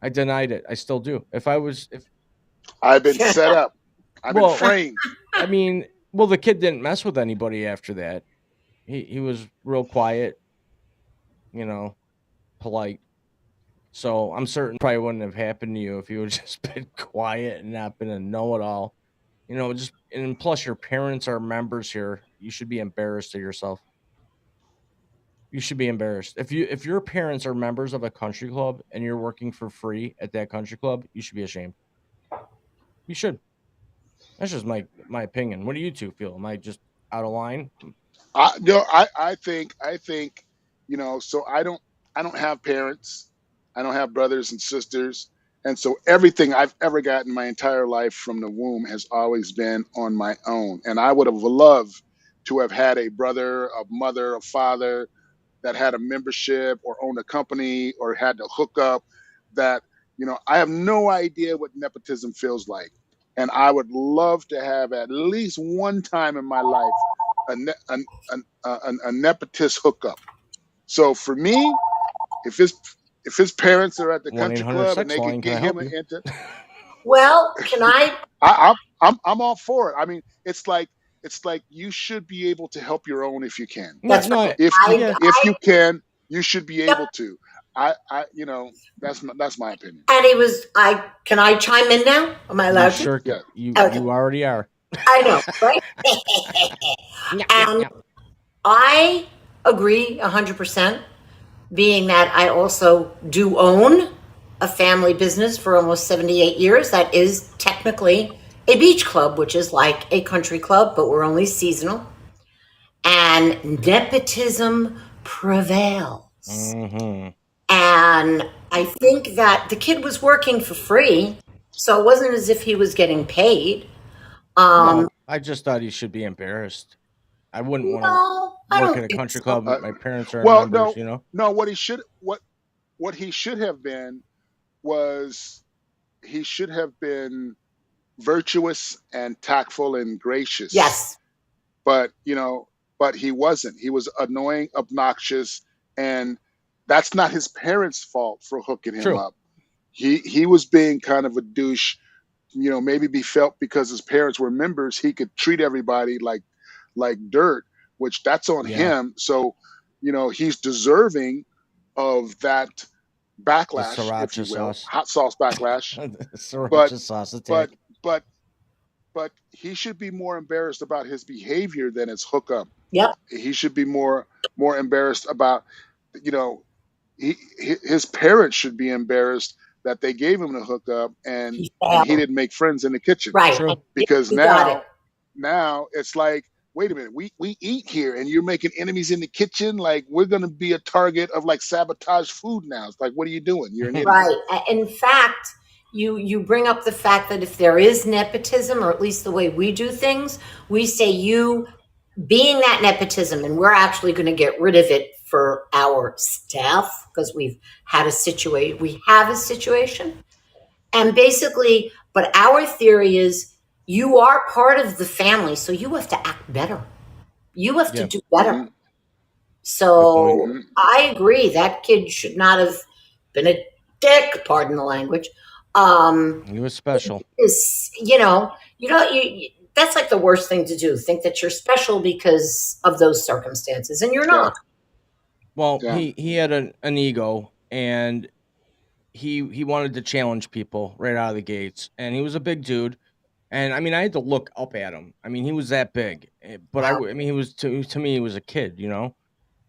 I denied it. I still do. If I've been set up. I've been well, framed. I mean, well, the kid didn't mess with anybody after that. He was real quiet, you know, polite. So I'm certain probably wouldn't have happened to you if you had just been quiet and not been a know-it-all. Just, and plus your parents are members here. You should be embarrassed of yourself. You should be embarrassed. If your parents are members of a country club and you're working for free at that country club, you should be ashamed. You should. That's just my opinion. What do you two feel? Am I just out of line? No, I think, so I don't have parents. I don't have brothers and sisters. And so everything I've ever gotten my entire life from the womb has always been on my own. And I would have loved to have had a brother, a mother, a father that had a membership or owned a company or had to hook up that, I have no idea what nepotism feels like. And I would love to have at least one time in my life a, ne- a nepotist hookup. So for me, if his parents are at the One eight country hundred club and sex they line. could Can I get him help you? into, Well, can I? I'm all for it. I mean, it's like you should be able to help your own if you can. No, That's right. no, If you I, yeah. if you can, you should be yep. able to. That's my opinion. And he was. Can I chime in now? Am I You allowed to? sure can. Yeah. Okay. You already are. I know, right? Yep, yep, And yep. I agree 100%. Being that I also do own a family business for almost 78 years, that is technically a beach club, which is like a country club, but we're only seasonal. And nepotism prevails. Mm-hmm. And I think that the kid was working for free, so it wasn't as if he was getting paid. No, I just thought he should be embarrassed. I wouldn't want to No, I work don't at a think country so. club. My parents are Well, members. no. What he should have been was he should have been virtuous and tactful and gracious, Yes. but but he wasn't. He was annoying, obnoxious, and that's not his parents' fault for hooking him True. up. He was being kind of a douche. Maybe be felt because his parents were members, he could treat everybody like dirt, which that's on Yeah. him. So, he's deserving of that The backlash, if sriracha you will, sauce. hot sauce backlash. The But sriracha sauce but attack. but but he should be more embarrassed about his behavior than his hookup. Yep. He should be more embarrassed about, you know, his parents should be embarrassed that they gave him the hookup and He he failed. didn't make friends in the kitchen, Right. And True. because he got it. now it's like, wait a minute, we eat here and you're making enemies in the kitchen. Like, we're gonna be a target of like sabotage food now. It's like, what are you doing? You're an idiot. Right. In fact, you bring up the fact that if there is nepotism, or at least the way we do things, we say you being that nepotism, and we're actually going to get rid of it for our staff because we have a situation. And basically, but our theory is you are part of the family, so you have to act better. You have to Yeah. do Hmm. better. Good point. So I agree that kid should not have been a dick, pardon the language. He was special. Is that's like the worst thing to do. Think that you're special because of those circumstances, and you're Yeah, not. Well, yeah. he had an ego, and he wanted to challenge people right out of the gates, and he was a big dude. And I mean, I had to look up at him. I mean, he was that big, but Wow. I mean, he was to me, he was a kid,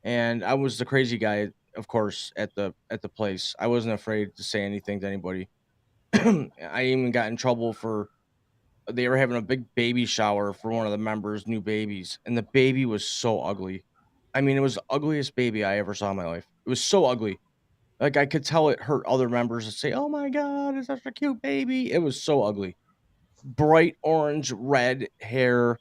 and I was the crazy guy, of course, at the place. I wasn't afraid to say anything to anybody. I even got in trouble for they were having a big baby shower for one of the members' new babies, and the baby was so ugly. I mean, it was the ugliest baby I ever saw in my life. It was so ugly. Like, I could tell it hurt other members to say, "Oh my god, it's such a cute baby." It was so ugly. Bright orange, red hair,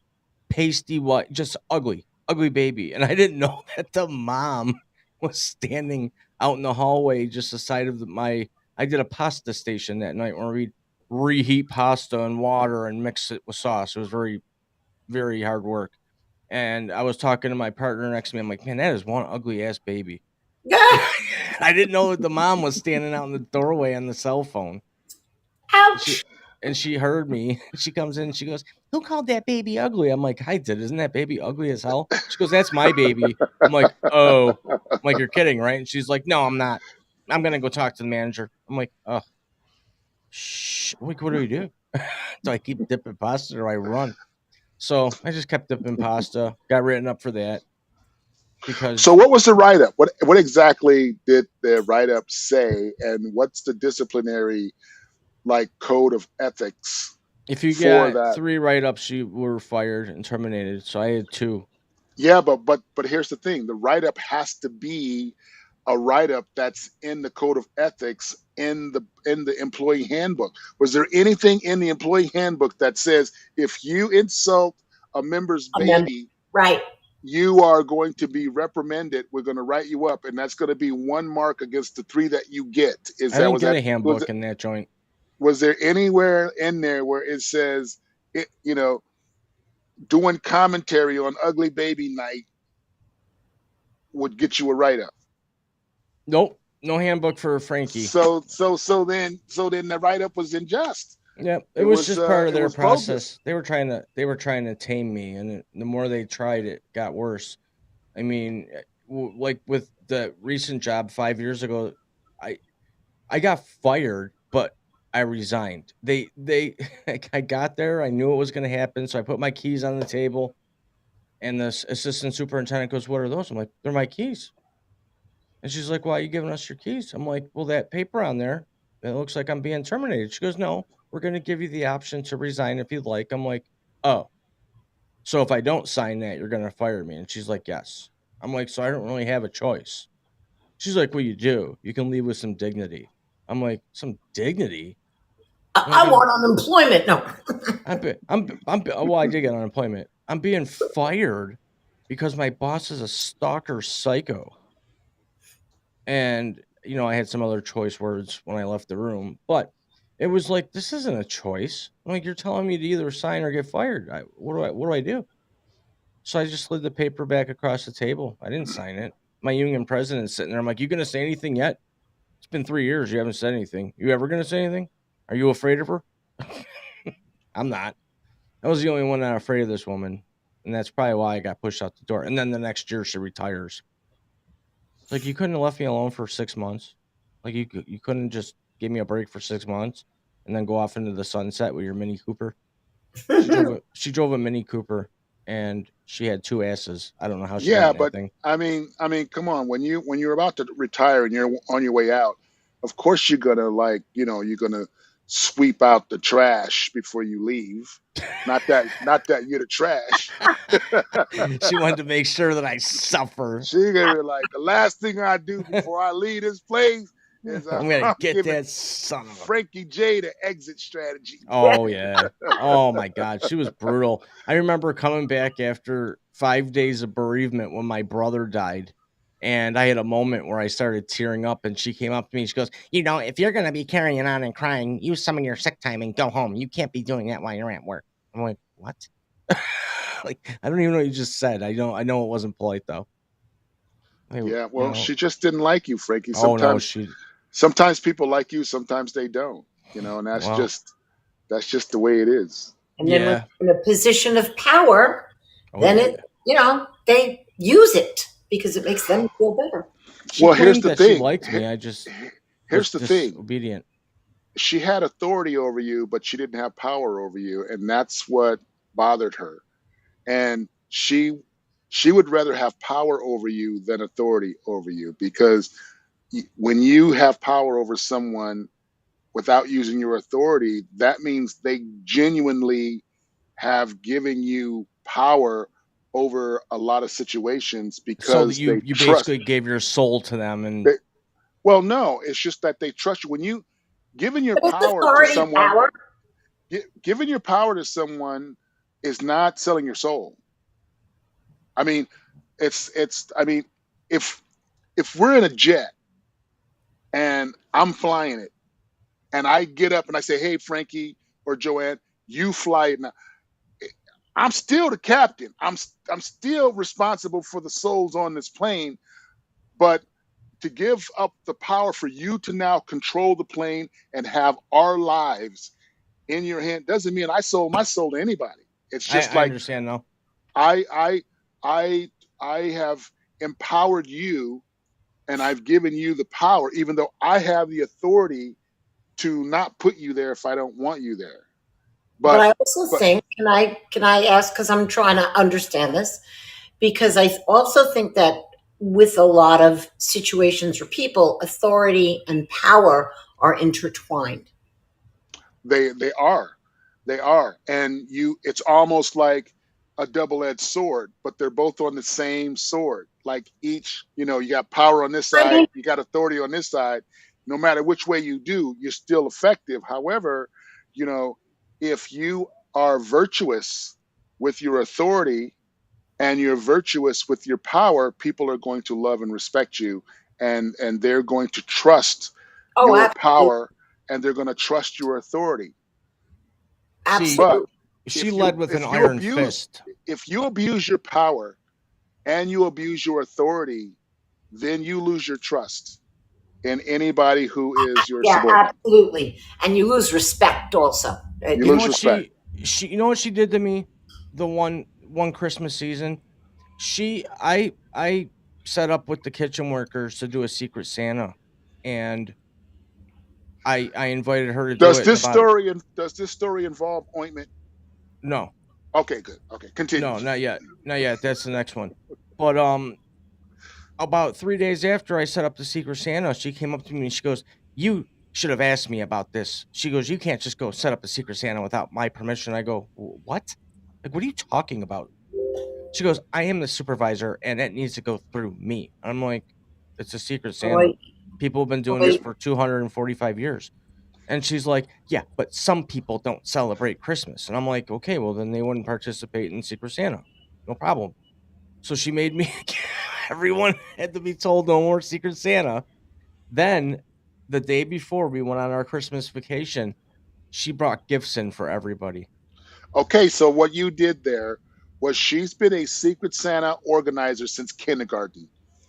pasty white, just ugly, ugly baby. And I didn't know that the mom was standing out in the hallway just the side of my. I did a pasta station that night where we'd reheat pasta and water and mix it with sauce. It was very, very hard work. And I was talking to my partner next to me. I'm like, man, that is one ugly ass baby. I didn't know that the mom was standing out in the doorway on the cell phone. She Ouch. and she heard me. She comes in and she goes, "Who called that baby ugly?" I'm like, "I did. Isn't that baby ugly as hell?" She goes, "That's my baby." I'm like, "Oh." I'm like, "You're kidding, right?" And she's like, "No, I'm not. I'm gonna go talk to the manager." I'm like, "Oh, shh." Like, what do we do? Do I keep dipping pasta or I run? So I just kept dipping pasta. Got written up for that So, because what was the write up? What exactly did the write up say, and what's the disciplinary like code of ethics if you for got that? 3 write-ups, you were fired and terminated. So I had 2. Yeah, but here's the thing: the write up has to be a write up that's in the code of ethics in the employee handbook. Was there anything in the employee handbook that says if you insult a member's A member. baby, Right. you are going to be reprimanded? We're going to write you up, and that's going to be one mark against the 3 that you get. Is I that didn't was get that a handbook in that joint. was there anywhere in there where it says it, doing commentary on ugly baby night would get you a write up? Nope, no handbook for Frankie. So then the write up was unjust. Yep, it It was was just part of their bogus. process. They were trying to tame me, and the more they tried, it got worse. I mean, like with the recent job 5 years ago, I I got fired, but I resigned. They I got there, I knew it was going to happen, so I put my keys on the table, and the assistant superintendent goes, "What are those?" I'm like, "They're my keys." And she's like, "Why are you giving us your keys?" I'm like, "Well, that paper on there, it looks like I'm being terminated." She goes, "No, we're going to give you the option to resign if you'd like." I'm like, "Oh, so if I don't sign that, you're going to fire me?" And she's like, "Yes." I'm like, "So I don't really have a choice." She's like, "Well, you do. You can leave with some dignity." I'm like, "Some dignity?" I'm I like, want unemployment. No. well, I did get unemployment. I'm being fired because my boss is a stalker psycho. And I had some other choice words when I left the room, but It was like, this isn't a choice. I'm like, you're telling me to either sign or get fired. What do I do? So I just slid the paper back across the table. I didn't sign it. My union president's sitting there. I'm like, you gonna say anything yet? It's been 3 years. You haven't said anything. You ever gonna say anything? Are you afraid of her? I'm not. I was the only one not afraid of this woman, and that's probably why I got pushed out the door. And then the next year she retires. Like, you couldn't have left me alone for 6 months. Like, you couldn't just give me a break for 6 months and then go off into the sunset with your Mini Cooper. She drove a Mini Cooper, and she had 2 asses. I don't know how she got Yeah, in that but thing. come on. When you're about to retire and you're on your way out, of course you're gonna you're gonna sweep out the trash before you leave. Not that you're the trash. She wanted to make sure that I suffer. She gonna be like, the last thing I do before I leave this place is I'm gonna I'm get giving that son of a. Frankie J the exit strategy. Oh yeah. Oh my God, she was brutal. I remember coming back after 5 days of bereavement when my brother died, and I had a moment where I started tearing up. And she came up to me. She goes, if you're gonna be carrying on and crying, use some of your sick time and go home. You can't be doing that while you're at work. I'm like, what? Like, I don't even know what you just said. I know it wasn't polite though. Yeah, well, she just didn't like you, Frankie. Oh no, she. Sometimes people like you, sometimes they don't. And Well, that's just the way it is. And then when yeah. in a position of power, Oh then yeah. they use it because it makes them feel better. She Well, here's claimed the that she thing. liked me. I just was Here's the thing. disobedient. She had authority over you, but she didn't have power over you, and that's what bothered her. And she would rather have power over you than authority over you, because when you have power over someone without using your authority, that means they genuinely have given you power over a lot of situations So that because you they you trust. basically gave your soul to them, and They, well, no, it's just that they trust you. When you giving your But it's power to authority someone, power. giving your power to someone is not selling your soul. I mean, if we're in a jet and I'm flying it, and I get up and I say, "Hey, Frankie or Joanne, you fly it now." I'm still the captain. I'm still responsible for the souls on this plane, but to give up the power for you to now control the plane and have our lives in your hand doesn't mean I sold my soul to anybody. It's just I like understand now. I I I I have empowered you, and I've given you the power, even though I have the authority to not put you there if I don't want you there. But But I also but think, can I ask, because I'm trying to understand this, because I also think that with a lot of situations or people, authority and power are intertwined. they are, and it's almost like a double-edged sword, but they're both on the same sword. Like each, you got power on this I side, mean, you got authority on this side. No matter which way you do, you're still effective. However, you know if you are virtuous with your authority and you're virtuous with your power, people are going to love and respect you, and they're going to trust oh, your absolutely, power, and they're going to trust your authority. See, But absolutely. she if you led with an if you iron abuse fist. if you abuse your power and you abuse your authority, then you lose your trust in anybody who is your Yeah, subordinate. absolutely. And you lose respect also. You You know lose what respect. she you know what she did to me? The one Christmas season. I set up with the kitchen workers to do a secret Santa, and I invited her to do Does it in this about. story does this story involve ointment? No. Okay, good. Okay, continue. No, not yet. Not yet. That's the next one. But about 3 days after I set up the secret Santa, she came up to me and she goes, "You should have asked me about this." She goes, "You can't just go set up a secret Santa without my permission." I go, "What? Like, what are you talking about?" She goes, "I am the supervisor and it needs to go through me." I'm like, "It's a secret Santa. Boy, People have been doing this boy. for 245 years." And she's like, "Yeah, but some people don't celebrate Christmas." And I'm like, "Okay, well, then they wouldn't participate in Secret Santa. No problem." So she made me, everyone had to be told no more Secret Santa. Then the day before we went on our Christmas vacation, she brought gifts in for everybody. Okay, so what you did there was she's been a Secret Santa organizer since kindergarten,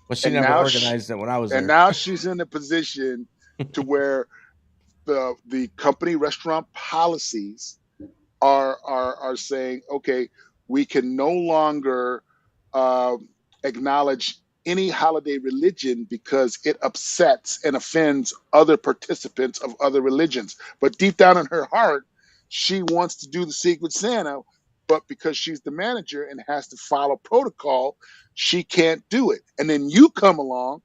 But she and never now organized it when I was and there. now she's in a position to where the company restaurant policies are saying, okay, we can no longer um, acknowledge any holiday religion because it upsets and offends other participants of other religions. But deep down in her heart, she wants to do the Secret Santa, but because she's the manager and has to follow protocol, she can't do it. And then you come along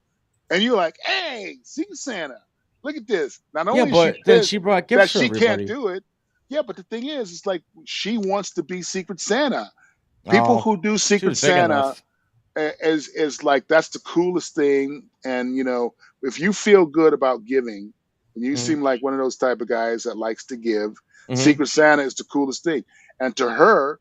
and you're like, hey, Secret Santa, look at this. Not Yeah, only is she but then she pissed brought gifts that for she can't everybody. do it, yeah, but the thing is, it's like she wants to be Secret Santa. People Oh, who do she Secret was big Santa enough. is like that's the coolest thing. And if you feel good about giving, and you Hmm. seem like one of those type of guys that likes to give, Hmm. Secret Santa is the coolest thing. And to her,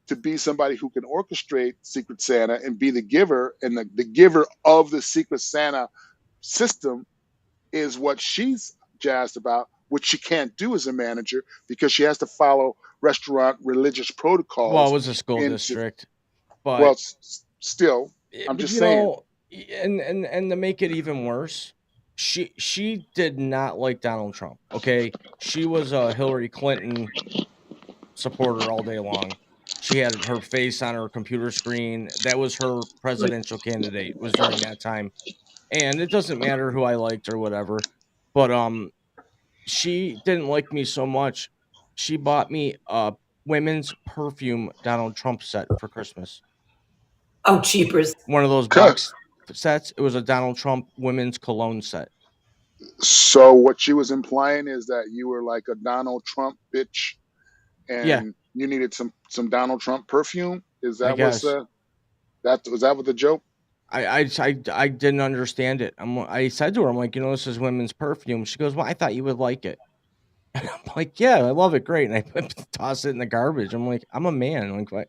to be somebody who can orchestrate Secret Santa and be the giver and the giver of the Secret Santa system is what she's jazzed about, which she can't do as a manager because she has to follow restaurant religious Well, it protocols was a school into district, but well still I'm but just saying. and to make it even worse, she did not like Donald Trump. Okay, she was a Hillary Clinton supporter all day long. She had her face on her computer screen. That was her presidential candidate. Was during that time, and it doesn't matter who I liked or whatever, but she didn't like me so much. She bought me a women's perfume Donald Trump set for Christmas. Oh, cheapers. One of those box sets. It was a Donald Trump women's cologne set. So what she was implying is that you were like a Donald Trump bitch Yeah, and you needed some Donald Trump perfume. Is I that what's guess. that was that what the joke? I didn't understand it. I said to her, I'm like, this is women's perfume. She goes, well, I thought you would like it. And I'm like, yeah, I love it, great. And I toss it in the garbage. I'm like, I'm a man. Like, what?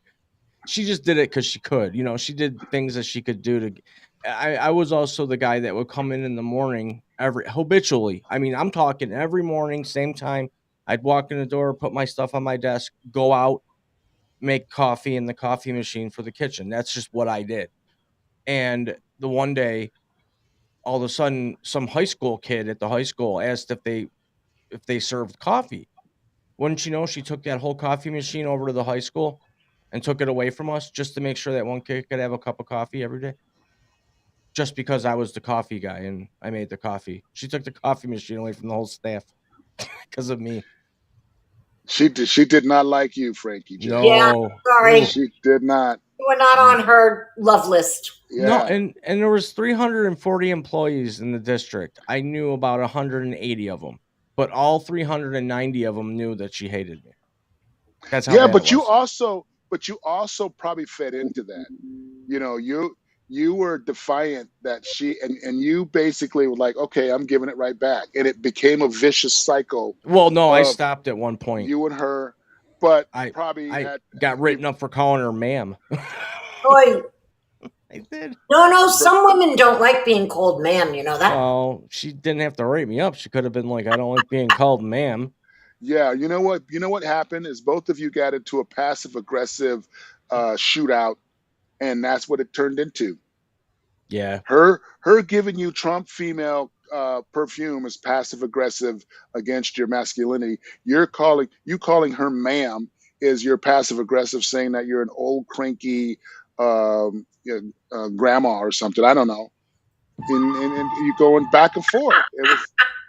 She just did it because she could. She did things that she could do to. I was also the guy that would come in the morning every habitually. I mean, I'm talking every morning, same time. I'd walk in the door, put my stuff on my desk, go out, make coffee in the coffee machine for the kitchen. That's just what I did. And the one day, all of a sudden, some high school kid at the high school asked if they served coffee. Wouldn't you know, she took that whole coffee machine over to the high school and took it away from us just to make sure that one kid could have a cup of coffee every day. Just because I was the coffee guy and I made the coffee. She took the coffee machine away from the whole staff because of me. She did not like you, Frankie J. Yeah, No. sorry. Ooh. She did not. You were not Mm. on her love list. No, Yeah. and there was 340 employees in the district. I knew about 180 of them, but all 390 of them knew that she hated me. That's how Yeah, bad it but you was. also but you also probably fed into that. You were defiant that and you basically were like, okay, I'm giving it right back. And it became a vicious cycle Well, no, I of stopped at one point. you and her, but I probably I at got if written up for calling her ma'am. Boy, I did. no, but some women don't like being called ma'am, you know that? Well, she didn't have to write me up. She could have been like, I don't like being called ma'am. yeah, you know what happened is both of you got into a passive aggressive shootout, and that's what it turned into. Yeah. Her giving you Trump female perfume is passive aggressive against your masculinity. You calling her ma'am is your passive aggressive saying that you're an old cranky grandma or something. I don't know. And you going back and forth.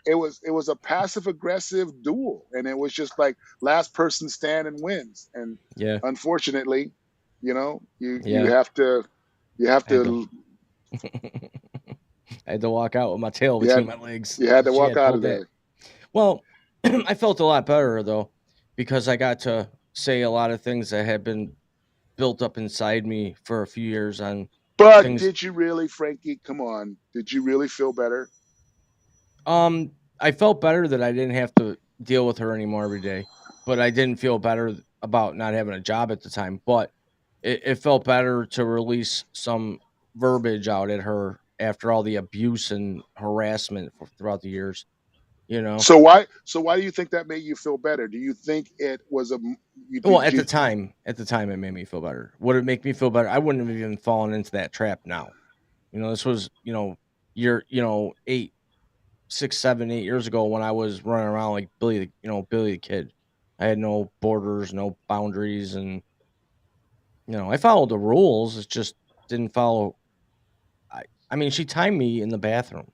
It was a passive aggressive duel, and it was just like last person standing wins. And Yeah. unfortunately, you Yeah. have I had to to I had to walk out with my tail you between had my legs. you had to She walk had out of pulled that. there. Well, I felt a lot better though because I got to say a lot of things that had been built up inside me for a few years on But things. did you really, Frankie? Come on. Did you really feel better? I felt better that I didn't have to deal with her anymore every day, but I didn't feel better about not having a job at the time. But it felt better to release some verbiage out at her after all the abuse and harassment throughout the years. you know. So why do you think that made you feel better? Do you think it was you Well, did you at the time, it made me feel better. Would it make me feel better? I wouldn't have even fallen into that trap now. You know, this was, you know, 8, 6, 7, 8 years ago when I was running around like Billy the Kid. I had no borders, no boundaries, and I followed the rules. It just didn't follow. I mean, she timed me in the bathroom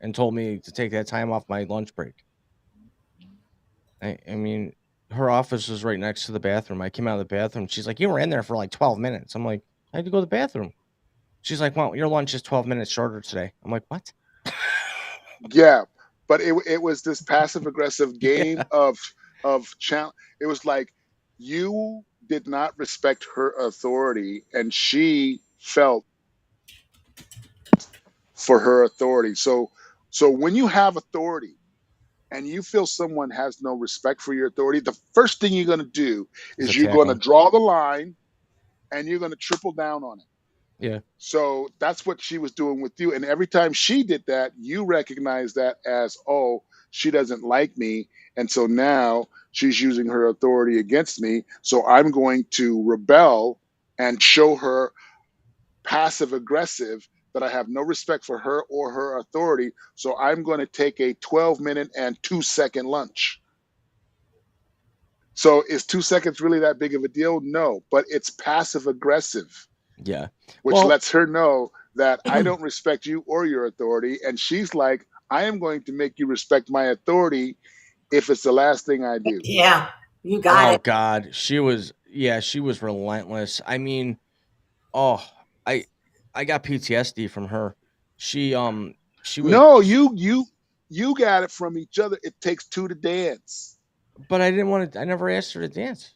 and told me to take that time off my lunch break. I mean, her office was right next to the bathroom. I came out of the bathroom. She's like, "You were in there for like 12 minutes." I'm like, "I had to go to the bathroom." She's like, "Well, your lunch is 12 minutes shorter today." I'm like, "What?" Yeah, but it was this passive aggressive game Yeah, of challenge. It was like you did not respect her authority, and she felt for her authority. So when you have authority and you feel someone has no respect for your authority, the first thing you're going to do it's is you're attack going to them. draw the line and you're going to triple down on it. Yeah. So that's what she was doing with you. And every time she did that, you recognize that as, oh, she doesn't like me. And so now she's using her authority against me. So I'm going to rebel and show her passive aggressive that I have no respect for her or her authority. So I'm going to take a 12-minute and 2-second lunch. So is 2 seconds really that big of a deal? No, but it's passive aggressive, Yeah. which Well, lets her know that I don't respect you or your authority. And she's like, I am going to make you respect my authority if it's the last thing I do. Yeah, you got oh it. god, she was relentless. I mean, oh, I I got PTSD from her. She she was No, sh you got it from each other. It takes two to dance. but I didn't want to I never asked her to dance.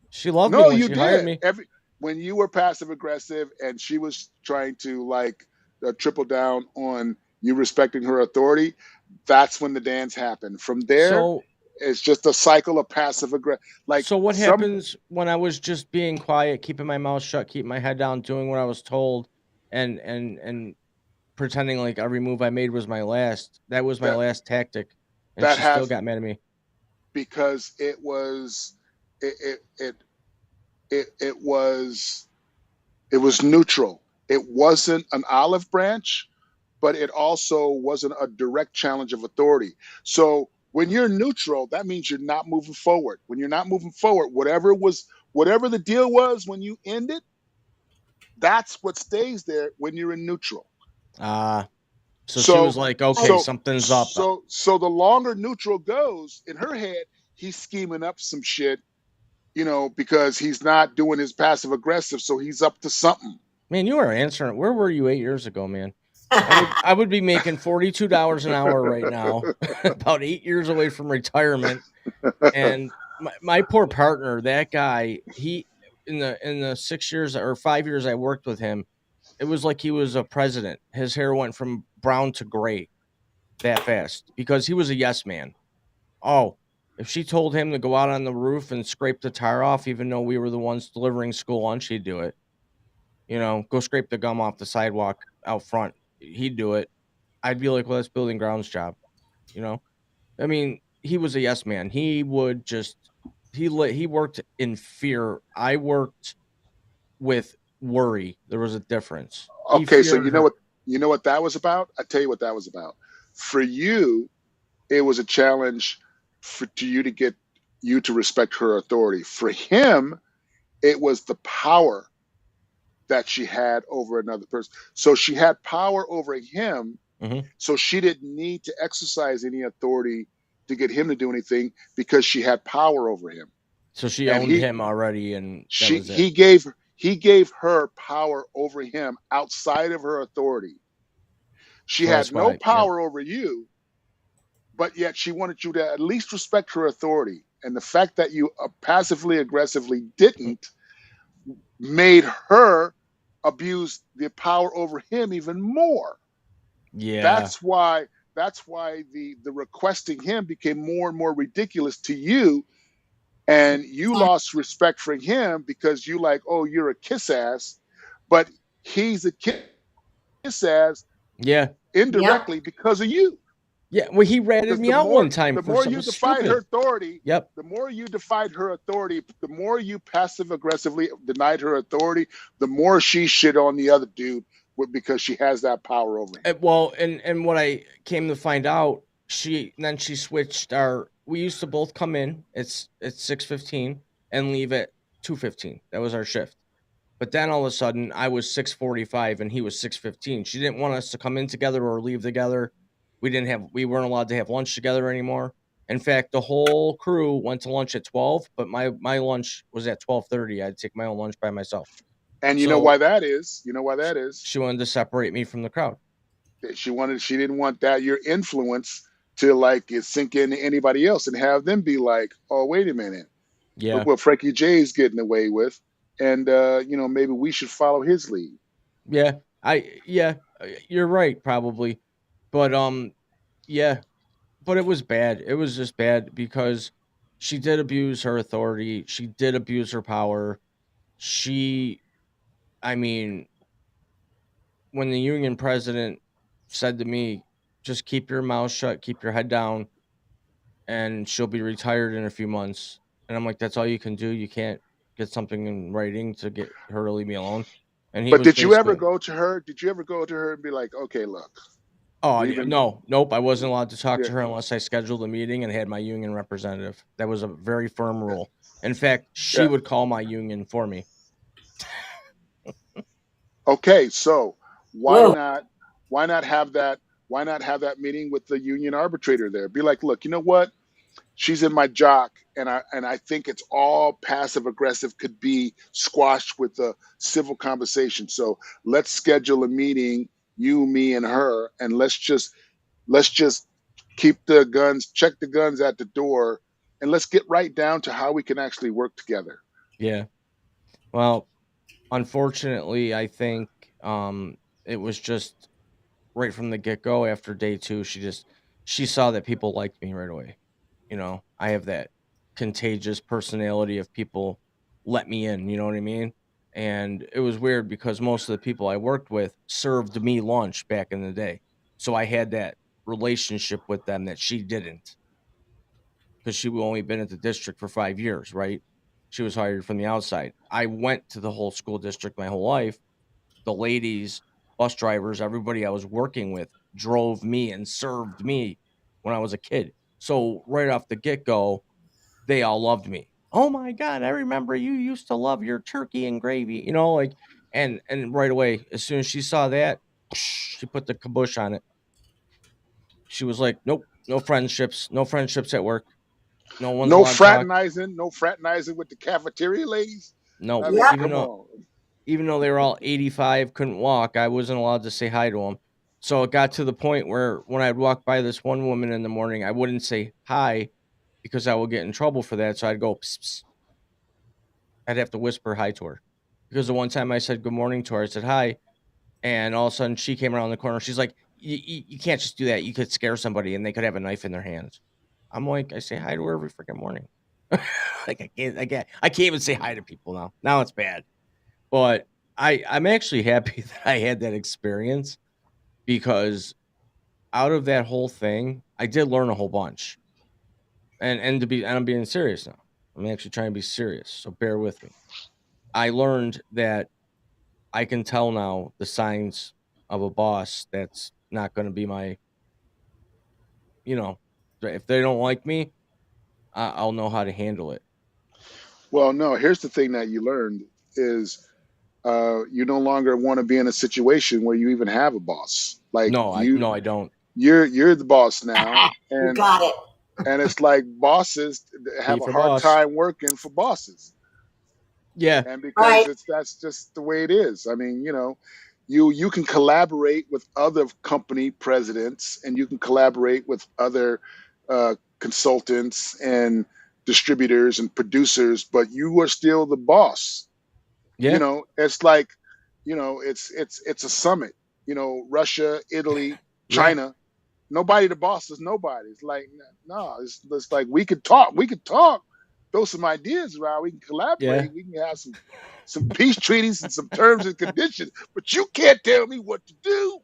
She loved me No, when you she hired did. me. Every when you were passive aggressive and she was trying to like triple down on you respecting her authority, that's when the dance happened. From there, So it's just a cycle of passive aggressive. Like so what some happens when I was just being quiet, keeping my mouth shut, keeping my head down, doing what I was told, and pretending like every move I made was my last. That was my that last tactic, and that she still has got mad at me. because it it it was it was neutral. It wasn't an olive branch, but it also wasn't a direct challenge of authority. So when you're neutral, that means you're not moving forward. When you're not moving forward, whatever the deal was when you end it, that's what stays there when you're in neutral. Ah, so she was So like, "Okay, so something's up." so the longer neutral goes in her head, he's scheming up some shit, because he's not doing his passive aggressive, so he's up to something. Man, you were answering. Where were you 8 years ago, man? I would be making $42 an hour right now, about 8 years away from retirement. And my poor partner, that guy, he in the 6 years or 5 years I worked with him, it was like he was a president. His hair went from brown to gray that fast because he was a yes man. Oh, if she told him to go out on the roof and scrape the tire off, even though we were the ones delivering school lunch, he'd do it. Go scrape the gum off the sidewalk out front. He'd do it. I'd be like, well, that's building grounds job. You know, I mean, he was a yes man. He would just he worked in fear. I worked with worry. There was a difference. He Okay, so feared her. you know what that was about? I tell you what that was about. For you, it was a challenge to you to get you to respect her authority. For him, it was the power that she had over another person. So she had power over him, Mhm. so she didn't need to exercise any authority to get him to do anything because she had power over him. So she And owned him already, and that she was it. he gave her power over him outside of her authority. She So had that's no why, yeah. power over you, but yet she wanted you to at least respect her authority. And the fact that you passively aggressively didn't made her abuse the power over him even more. Yeah. That's why the requesting him became more and more ridiculous to you, and you lost respect for him because you like, oh, you're a kiss ass, but he's a kiss ass Yeah. Yep. indirectly because of you. Yeah, well, he ratted Because me out one time the for more something you defied her stupid. authority, Yep. the more you defied her authority, the more you passive aggressively denied her authority, the more she shit on the other dude because she has that power over him. Well, and what I came to find out, she switched our. We used to both come in. It's 6:15 and leave at 2:15. That was our shift. But then all of a sudden, I was 6:45 and he was 6:15. She didn't want us to come in together or leave together. We weren't allowed to have lunch together anymore. In fact, the whole crew went to lunch at 12, but my lunch was at 12:30. I'd take my own lunch by myself. And you know So why that is? You know why that is? she wanted to separate me from the crowd. She didn't want that your influence to like it sink into anybody else and have them be like, oh, wait a minute, look Yeah. what Frankie J is getting away with, and maybe we should follow his lead. You're right, probably. But yeah, but it was bad. It was just bad because she did abuse her authority. She did abuse her power. She I mean, when the union president said to me, "Just keep your mouth shut, keep your head down, and she'll be retired in a few months." And I'm like, "That's all you can do? You can't get something in writing to get her to leave me alone?" And he But was did you ever basically, go to her? Did you ever go to her and be like, okay, look, "Oh, we've yeah, been, no, nope, I wasn't allowed to talk yeah, to her unless I scheduled a meeting and had my union representative." That was a very firm rule. In fact, she yeah. would call my union for me. Okay, so why Whoa. not? Why not have that? Why not have that meeting with the union arbitrator there? Be like, look, you know what? She's in my jock, and I think it's all passive aggressive could be squashed with a civil conversation. So let's schedule a meeting, you, me, and her, and let's just keep the guns, check the guns at the door, and let's get right down to how we can actually work together. Yeah. Well, unfortunately, I think it was just right from the get go. After day two, she saw that people liked me right away. I have that contagious personality of people let me in. You know what I mean? And it was weird because most of the people I worked with served me lunch back in the day, so I had that relationship with them that she didn't because she only been at the district for 5 years, right? She was hired from the outside. I went to the whole school district my whole life. The ladies, bus drivers, everybody I was working with drove me and served me when I was a kid. So right off the get go, they all loved me. Oh my god, I remember you used to love your turkey and gravy, and right away, as soon as she saw that, she put the kibosh on it. She was like, "Nope, no friendships at work. No one's No allowed to talk." fraternizing, no fraternizing with the cafeteria ladies. Nope. I mean, Yep. Even come though on. even though they were all 85, couldn't walk, I wasn't allowed to say hi to them. So it got to the point where when I'd walk by this one woman in the morning, I wouldn't say hi because I would get in trouble for that. So I'd go, psst, psst. I'd have to whisper hi to her. Because the one time I said good morning to her, I said hi. And all of a sudden she came around the corner. She's like, you can't just do that. You could scare somebody and they could have a knife in their hands. I'm like, I say hi to her every freaking morning. Like I can't even say hi to people now. Now it's bad. But I'm actually happy that I had that experience because out of that whole thing, I did learn a whole bunch. And I'm being serious now. I'm actually trying to be serious, so bear with me. I learned that I can tell now the signs of a boss that's not going to be my, you know, if they don't like me, I'll know how to handle it. Well, no. Here's the thing that you learned is you no longer want to be in a situation where you even have a boss. Like No, I don't. you're the boss now, You and got it. it's like bosses Be have a for hard boss. time working for bosses, Yeah, and because Right. that's just the way it is. I mean, you can collaborate with other company presidents, and you can collaborate with other consultants and distributors and producers, but you are still the boss. yeah, It's like, it's a summit. Russia, Italy, yeah, China. Nobody the boss is nobody. It's like, no, it's like we could talk, throw some ideas around, we can yeah, collaborate, we can have some peace treaties and some terms and conditions, but you can't tell me what to do.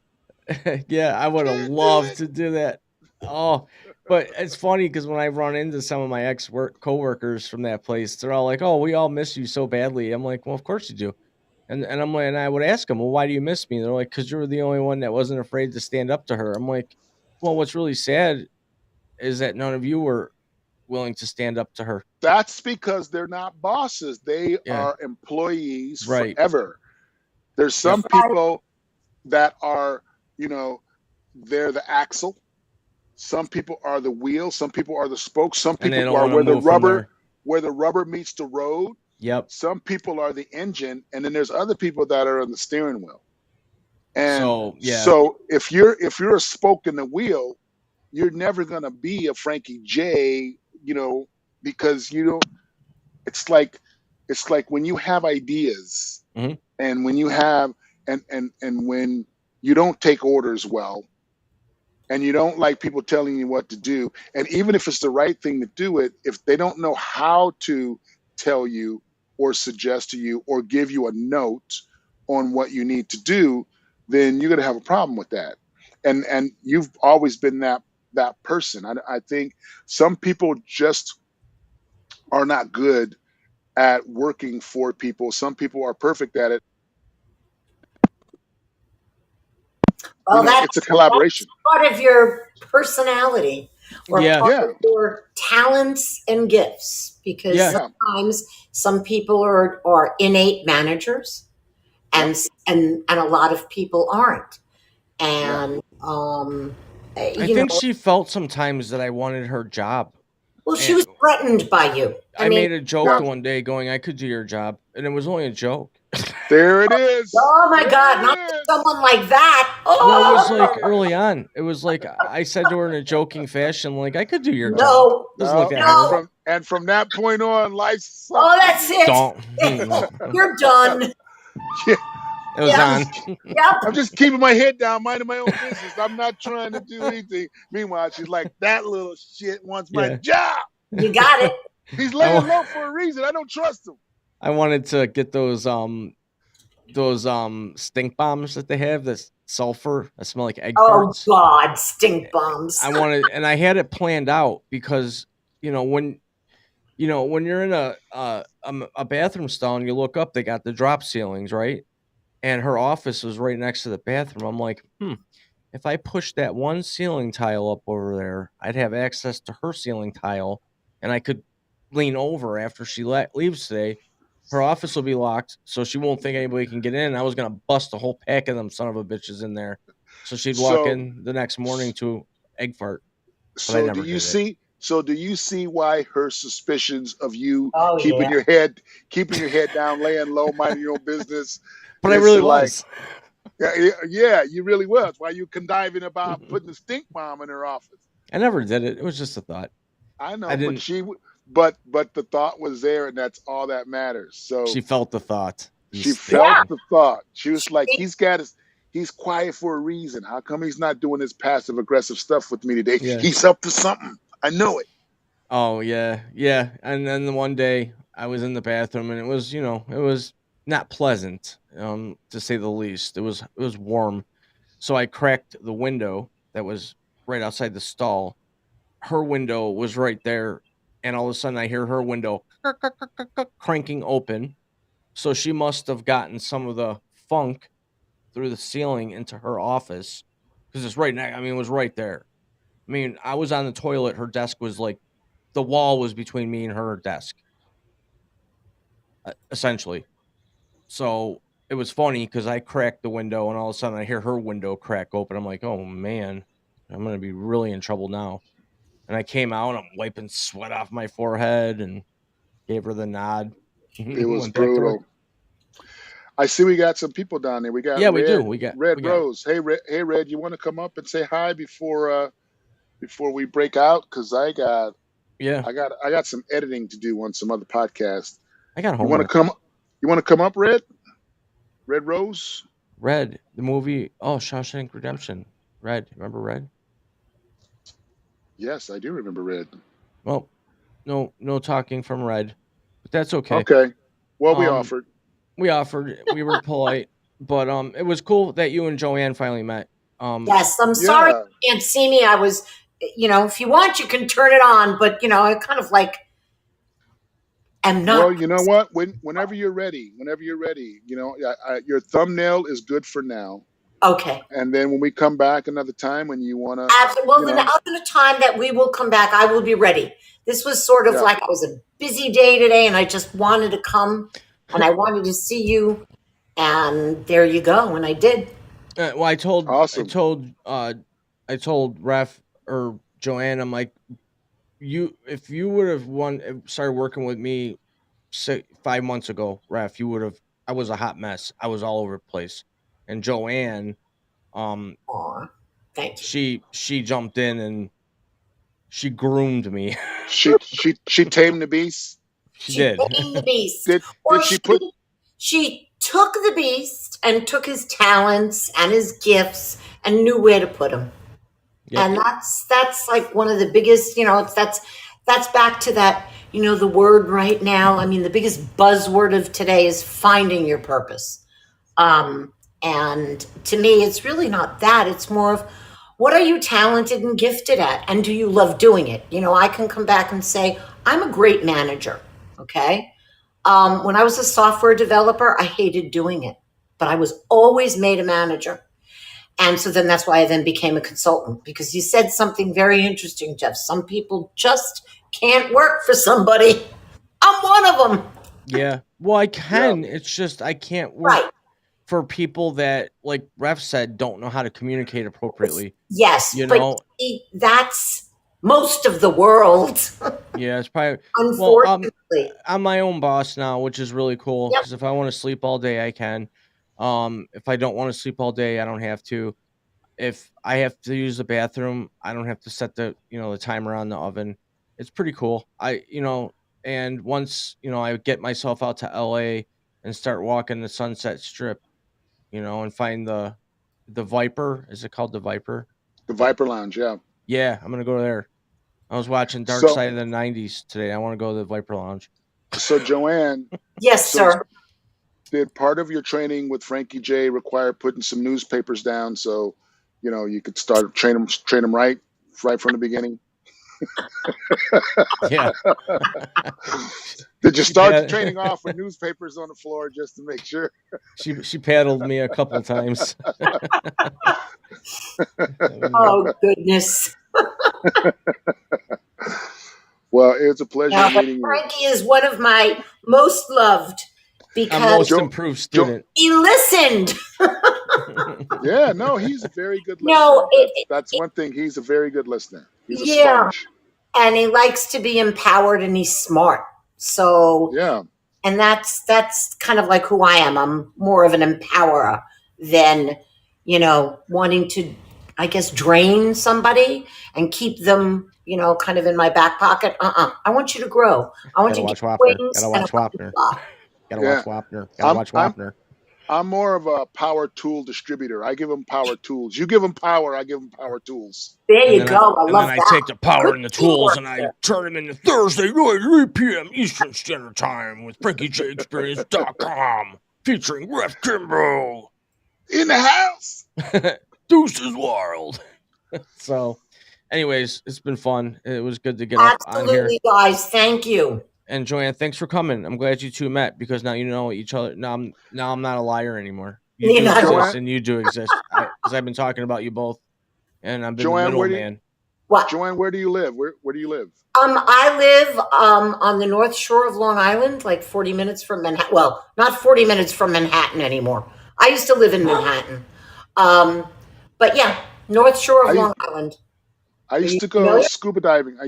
yeah. I would have Can't do loved it. to do that. Oh, but it's funny because when I run into some of my coworkers from that place, they're all like, "Oh, we all miss you so badly." I'm like, "Well, of course you do." And I'm like, and I would ask them, "Well, why do you miss me?" They're like, "Because you're the only one that wasn't afraid to stand up to her." I'm like, "Well, what's really sad is that none of you were willing to stand up to her." That's because they're not bosses. They Yeah, are employees right. forever. There's Yep. some people that are, you know, they're the axle. Some people are the wheel. Some people are the spokes. Some And they people don't are want to move from there. where the rubber meets the road. Yep. Some people are the engine, and then there's other people that are on the steering wheel. And So yeah, so if you're a spoke in the wheel, you're never gonna be a Frankie J, because you don't. It's like when you have ideas, Mhm. and when you have and when you don't take orders well, and you don't like people telling you what to do, and even if it's the right thing to do it, if they don't know how to tell you or suggest to you or give you a note on what you need to do, then you're going to have a problem with that. And you've always been that person. I think some people just are not good at working for people. Some people are perfect at it. Well, It's a collaboration. part of your personality or yeah, part Yeah, of your talents and gifts, because yeah. yeah, sometimes some people are innate managers, yep, and a lot of people aren't. yeah. And I you think know, she felt sometimes that I wanted her job. well, she And was threatened by you. I I mean, made a joke Yeah, the one day going, "I could do your job," and it was only a joke. there it is. oh my There God, it not is. someone like that. Well, it was like Oh early on. It was like I said to her in a joking fashion, like, "I could do your job. no, Doesn't look that And no. hard." from that point on, life sucked Oh, for that's me. it. Don't. It You're done. Yeah, was Yep, I'm on. just I'm yep. just keeping my head down, minding my own business. I'm not trying to do anything. Meanwhile, she's like, that little shit wants my Yeah. job. You got it. He's I, laying low for a reason. I don't trust him. I wanted to get those stink bombs that they have, that's sulfur that smell like egg Oh farts. God, stink bombs. I wanted, and I had it planned out because when when you're in a bathroom stall and you look up, they got the drop ceilings, right? And her office was right next to the bathroom. I'm like, if I push that one ceiling tile up over there, I'd have access to her ceiling tile, and I could lean over after she leaves today. Her office will be locked, so she won't think anybody can get in. I was gonna bust a whole pack of them son of a bitches in there, so she'd walk So in the next morning to egg fart. But I so do never you did it. see? So do you see why her suspicions of you Oh keeping yeah. your head down, laying low, minding your own business, But I is really like, was. yeah, you really was. Why you conniving about putting a stink bomb in her office? I never did it. It was just a thought. I I know, but didn't. but the thought was there, and that's all that matters. So She felt the thought. You she stink. felt Yeah. the thought. She was like, he's quiet for a reason. How come he's not doing this passive aggressive stuff with me today? Yeah. He's up to something. I know it. Oh yeah, yeah. And then the one day I was in the bathroom and it was, it was not pleasant, to say the least. It was warm. So I cracked the window that was right outside the stall. Her window was right there, and all of a sudden I hear her window cranking open. So she must have gotten some of the funk through the ceiling into her office because it's right next. I mean, it was right there. I mean, I was on the toilet. Her desk was like the wall was between me and her desk, essentially. So it was funny because I cracked the window, and all of a sudden I hear her window crack open. I'm like, oh man, I'm gonna be really in trouble now. And I came out, I'm wiping sweat off my forehead, and gave her the nod. It was Went back to work. brutal. I see we got some people down there. We got Yeah, we do. Red We got Red we got Rose. Hey Red, you want to come up and say hi before we break out? Because yeah. I got some editing to do on some other podcast. I got You want to homework. come? You want to come up, Red? Red Rose? Red, the movie. Oh, Shawshank Redemption. Red, remember Red? Yes, I do remember Red. Well, no talking from Red, but that's okay. Okay. Well, we Um, offered. we offered. We were polite, but it was cool that you and Joanne finally met. Yes, I'm sorry Yeah. you can't see me. I was if you want, you can turn it on. But I kind of like am not. Well, you know what? Whenever you're ready, your thumbnail is good for now. Okay. And then when we come back another time, when you want to, Well, the other time that we will come back, I will be ready. This was sort of like, it was a busy day today, and I just wanted to come, and I wanted to see you, and there you go, and I did. Well, I told Awesome. I told Ref or Joanne, I'm like, if you would have started working with me 5 months ago, Ref, you would have. I was a hot mess. I was all over the place, and Joanne, Aw, thank you. she jumped in and she groomed me. She tamed the beast. She did. Tamed the beast. Did she put? She took the beast and took his talents and his gifts and knew where to put him. Yep. And that's like one of the biggest, that's back to that, the word right now. I mean, the biggest buzzword of today is finding your purpose. And to me, it's really not that. It's more of, what are you talented and gifted at? And do you love doing it? I can come back and say, I'm a great manager. Okay. When I was a software developer, I hated doing it, but I was always made a manager. And so then that's why I then became a consultant, because you said something very interesting, Jeff. Some people just can't work for somebody. I'm one of them. Yeah. Well, I can. Yeah. It's just I can't work for people that, like Ref said, don't know how to communicate appropriately. Yes, but that's most of the world. Yeah, it's probably. Unfortunately. Well, I'm my own boss now, which is really cool, because if I want to sleep all day, I can. If I don't want to sleep all day, I don't have to. If I have to use the bathroom, I don't have to set the the timer on the oven. It's pretty cool. And once I get myself out to LA and start walking the Sunset Strip, and find the Viper. Is it called the Viper? The Viper Lounge, yeah. Yeah, I'm gonna go there. I was watching Dark Side of the 90s today. I want to go to the Viper Lounge. So Joanne. Yes, sir. Did part of your training with Frankie J require putting some newspapers down so you could start train them right from the beginning? Yeah. Did you start the training off with newspapers on the floor just to make sure? She paddled me a couple of times. Oh goodness. Well, it's a pleasure meeting you. Frankie is one of my most loved because I'm most improved student. He listened. Yeah, no, he's a very good listener. No, that's one thing. He's a very good listener. He's a sponge. And he likes to be empowered, and he's smart. So yeah. And that's kind of like who I am. I'm more of an empowerer than, wanting to, I guess, drain somebody and keep them, kind of in my back pocket. I want you to grow. I want you to get wings. Gotta watch Wapner. Gotta watch Wapner. I'm more of a power tool distributor. I give them power tools. You give them power, I give them power tools. There you go. I love that. And then I take the power and the tools and I turn them into Thursday night, 8 p.m. Eastern Standard Time with Frankie J Experience.com, featuring Ref Kimbrough. In the house. Deuces Wild. So, anyways, it's been fun. It was good to get up on here. Absolutely, guys. Thank you. And Joanne, thanks for coming. I'm glad you two met, because now you know each other. Now I'm not a liar anymore. You do exist, and you do exist. Because I've been talking about you both, and I've been the middleman. What? Joanne, where do you live? Where do you live? I live on the North Shore of Long Island, like 40 minutes from Manhattan. Well, not 40 minutes from Manhattan anymore. I used to live in Manhattan. But yeah, North Shore of Long Island. I used to go scuba diving. I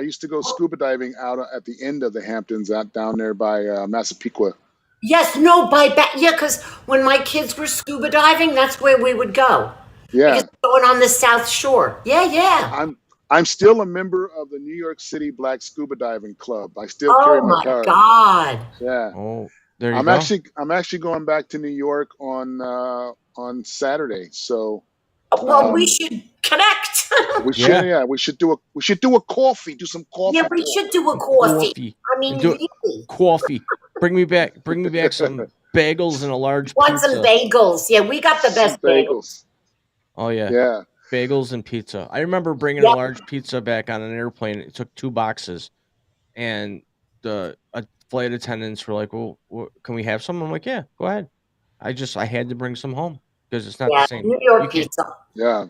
used to go scuba diving out at the end of the Hamptons, out down there by Massapequa. Yes, because when my kids were scuba diving, that's where we would go. Yeah, because going on the South Shore. Yeah. I'm still a member of the New York City Black Scuba Diving Club. I still carry my card. Oh my God! Yeah. Oh, there you go. I'm actually going back to New York on Saturday. So. Well, we should connect. We should do a coffee. Do some coffee. Yeah, we should do a coffee. I mean, really. Coffee. Bring me back some bagels and a large pizza. Want some bagels? Yeah, we got the best bagels. Oh yeah. Yeah. bagels and pizza. I remember bringing a Yep. large pizza back on an airplane. It took 2 boxes, and the flight attendants were like, "Well, can we have some?" I'm like, "Yeah, go ahead." I had to bring some home because it's not the Yeah, same. New You York can't. pizza. Yeah.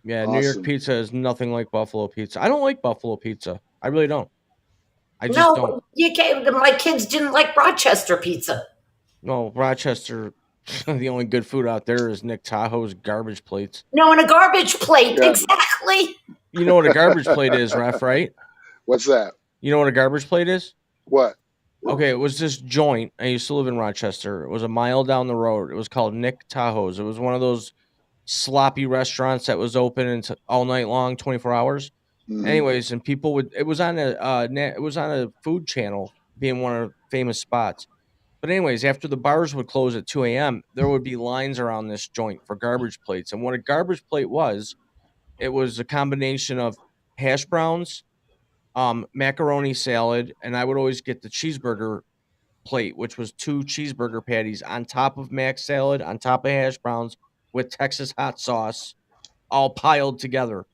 Yeah, New York Awesome. pizza is nothing like Buffalo pizza. I don't like Buffalo pizza. I really don't. I just don't. No, you can't. My kids didn't like Rochester pizza. No, Rochester. The only good food out there is Nick Tahoe's garbage plates. No, in a garbage plate. Yeah. Exactly. You know what a garbage plate is, Ref, right? What's that? You know what a garbage plate is? What? Okay, it was this joint. I used to live in Rochester. It was a mile down the road. It was called Nick Tahoe's. It was one of those sloppy restaurants that was open all night long, 24 hours. Mhm. Anyways, and people would. It was on a food channel, being one of the famous spots. But anyways, after the bars would close at 2 a.m., there would be lines around this joint for garbage plates. And what a garbage plate was, it was a combination of hash browns, macaroni salad, and I would always get the cheeseburger plate, which was 2 cheeseburger patties on top of mac salad, on top of hash browns with Texas hot sauce, all piled together.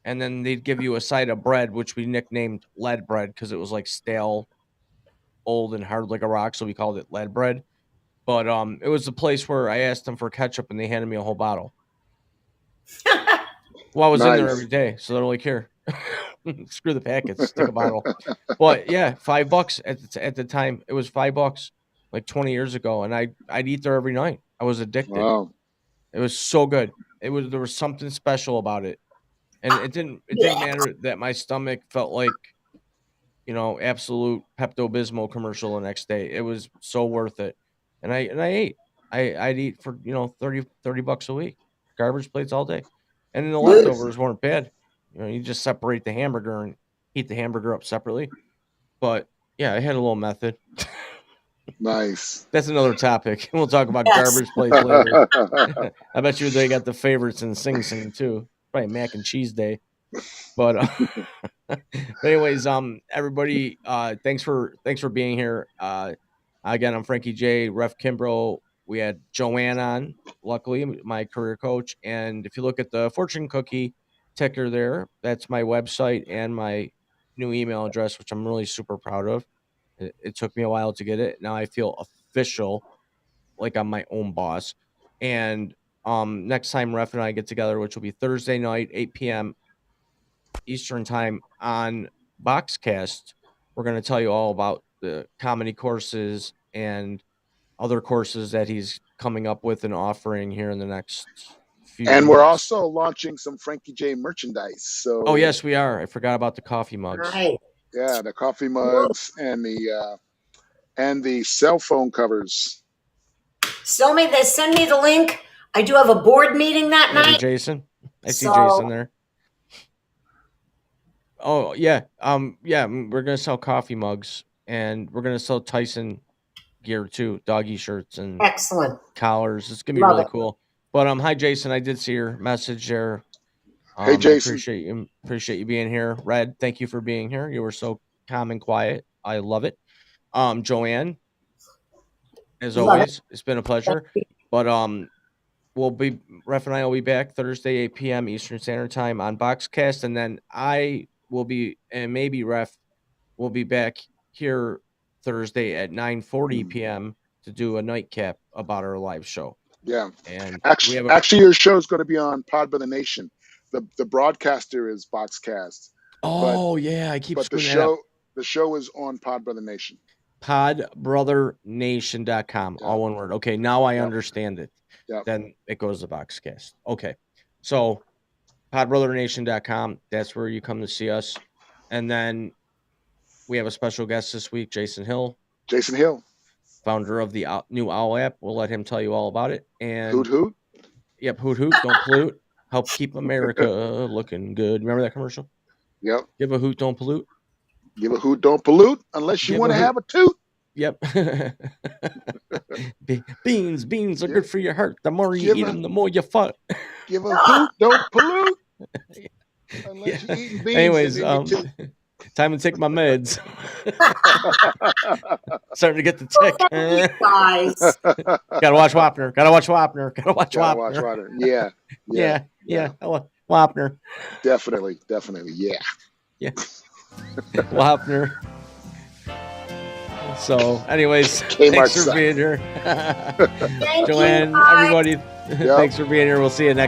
And then they'd give you a side of bread, which we nicknamed lead bread because it was like stale, old, and hard like a rock, so we called it lead bread. But it was the place where I asked them for ketchup and they handed me a whole bottle. Well, I was in there Nice. every day, so they're like, "Here, screw the packets, take a bottle." But yeah, $5 at the time. It was $5 like 20 years ago, and I'd eat there every night. I was addicted. Wow. It was so good. There was something special about it, and it didn't matter that my stomach felt like, absolute Pepto-Bismol commercial the next day. It was so worth it, and I ate. I'd eat for $30 a week, garbage plates all day, and then the leftovers weren't bad. You just separate the hamburger and heat the hamburger up separately. But yeah, I had a little method. Nice. That's another topic. We'll talk about Yes. garbage plates later. I bet you they got the favorites in Sing Sing too. Probably mac and cheese day. But anyways, everybody, thanks for being here. Again, I'm Frankie J, Ref Kimbrough. We had Joanne on, luckily, my career coach. And if you look at the fortune cookie ticker there, that's my website and my new email address, which I'm really super proud of. It took me a while to get it. Now I feel official, like I'm my own boss. And next time Ref and I get together, which will be Thursday night, 8 p.m. Eastern time on Boxcast, we're going to tell you all about the comedy courses and other courses that he's coming up with and offering here in the next few And we're months. also launching some Frankie J merchandise. So Oh yes, we are. I forgot about the coffee mugs. Right. yeah, the coffee mugs and the cell phone covers. Send me the link. I do have a board meeting that Hey, night. Jason. I see So- Jason there. Oh yeah. Yeah, we're gonna sell coffee mugs and we're gonna sell Tyson gear too, doggy shirts and Excellent. collars. It's gonna be Love really it. cool. But hi Jason, I did see your message there. Hey, Jason. I appreciate you being here. Red, thank you for being here. You were so calm and quiet. I love it. Joanne, as Love always, it's been a pleasure. But Ref and I will be back Thursday, 8 p.m. Eastern Standard Time on Boxcast, and then I will be, and maybe Ref will be back here Thursday at 9:40 p.m. to do a nightcap about our live show. Yeah. And Actually, your show is going to be on Pod Brother Nation. The broadcaster is Boxcast. Oh yeah, I keep But screwing the show is on Pod Brother Nation. podbrothernation.com, Yeah. all one word. Okay, now I Yep. understand it. Yep. Then it goes to Boxcast. Okay, so podbrothernation.com, that's where you come to see us. And then we have a special guest this week, Jason Hill, founder of the new Owl app. We'll let him tell you all about it. And Hoot hoot. Yep, hoot hoot, don't pollute. Help keep America looking good. Remember that commercial? Yep. Give a hoot, don't pollute. Give a hoot, don't pollute, unless you Give want a to hoot. have a toot. Yep. Beans are Give- good for your heart. The more you give eat a- them, the more you fuck. Give a hoot, don't pollute. Unless Yeah. you're eating beans. Anyways, and then you time to take my meds. Starting to get the tick. Guys. toot. Gotta watch Wapner. Gotta watch water. Yeah. Yeah. Yeah. Wapner. Definitely. Yeah. Yeah. Wapner. So, anyways, Kmart thanks for sucks. being here. Thank you. Joanne, Bye. everybody, thanks for being here. We'll see you next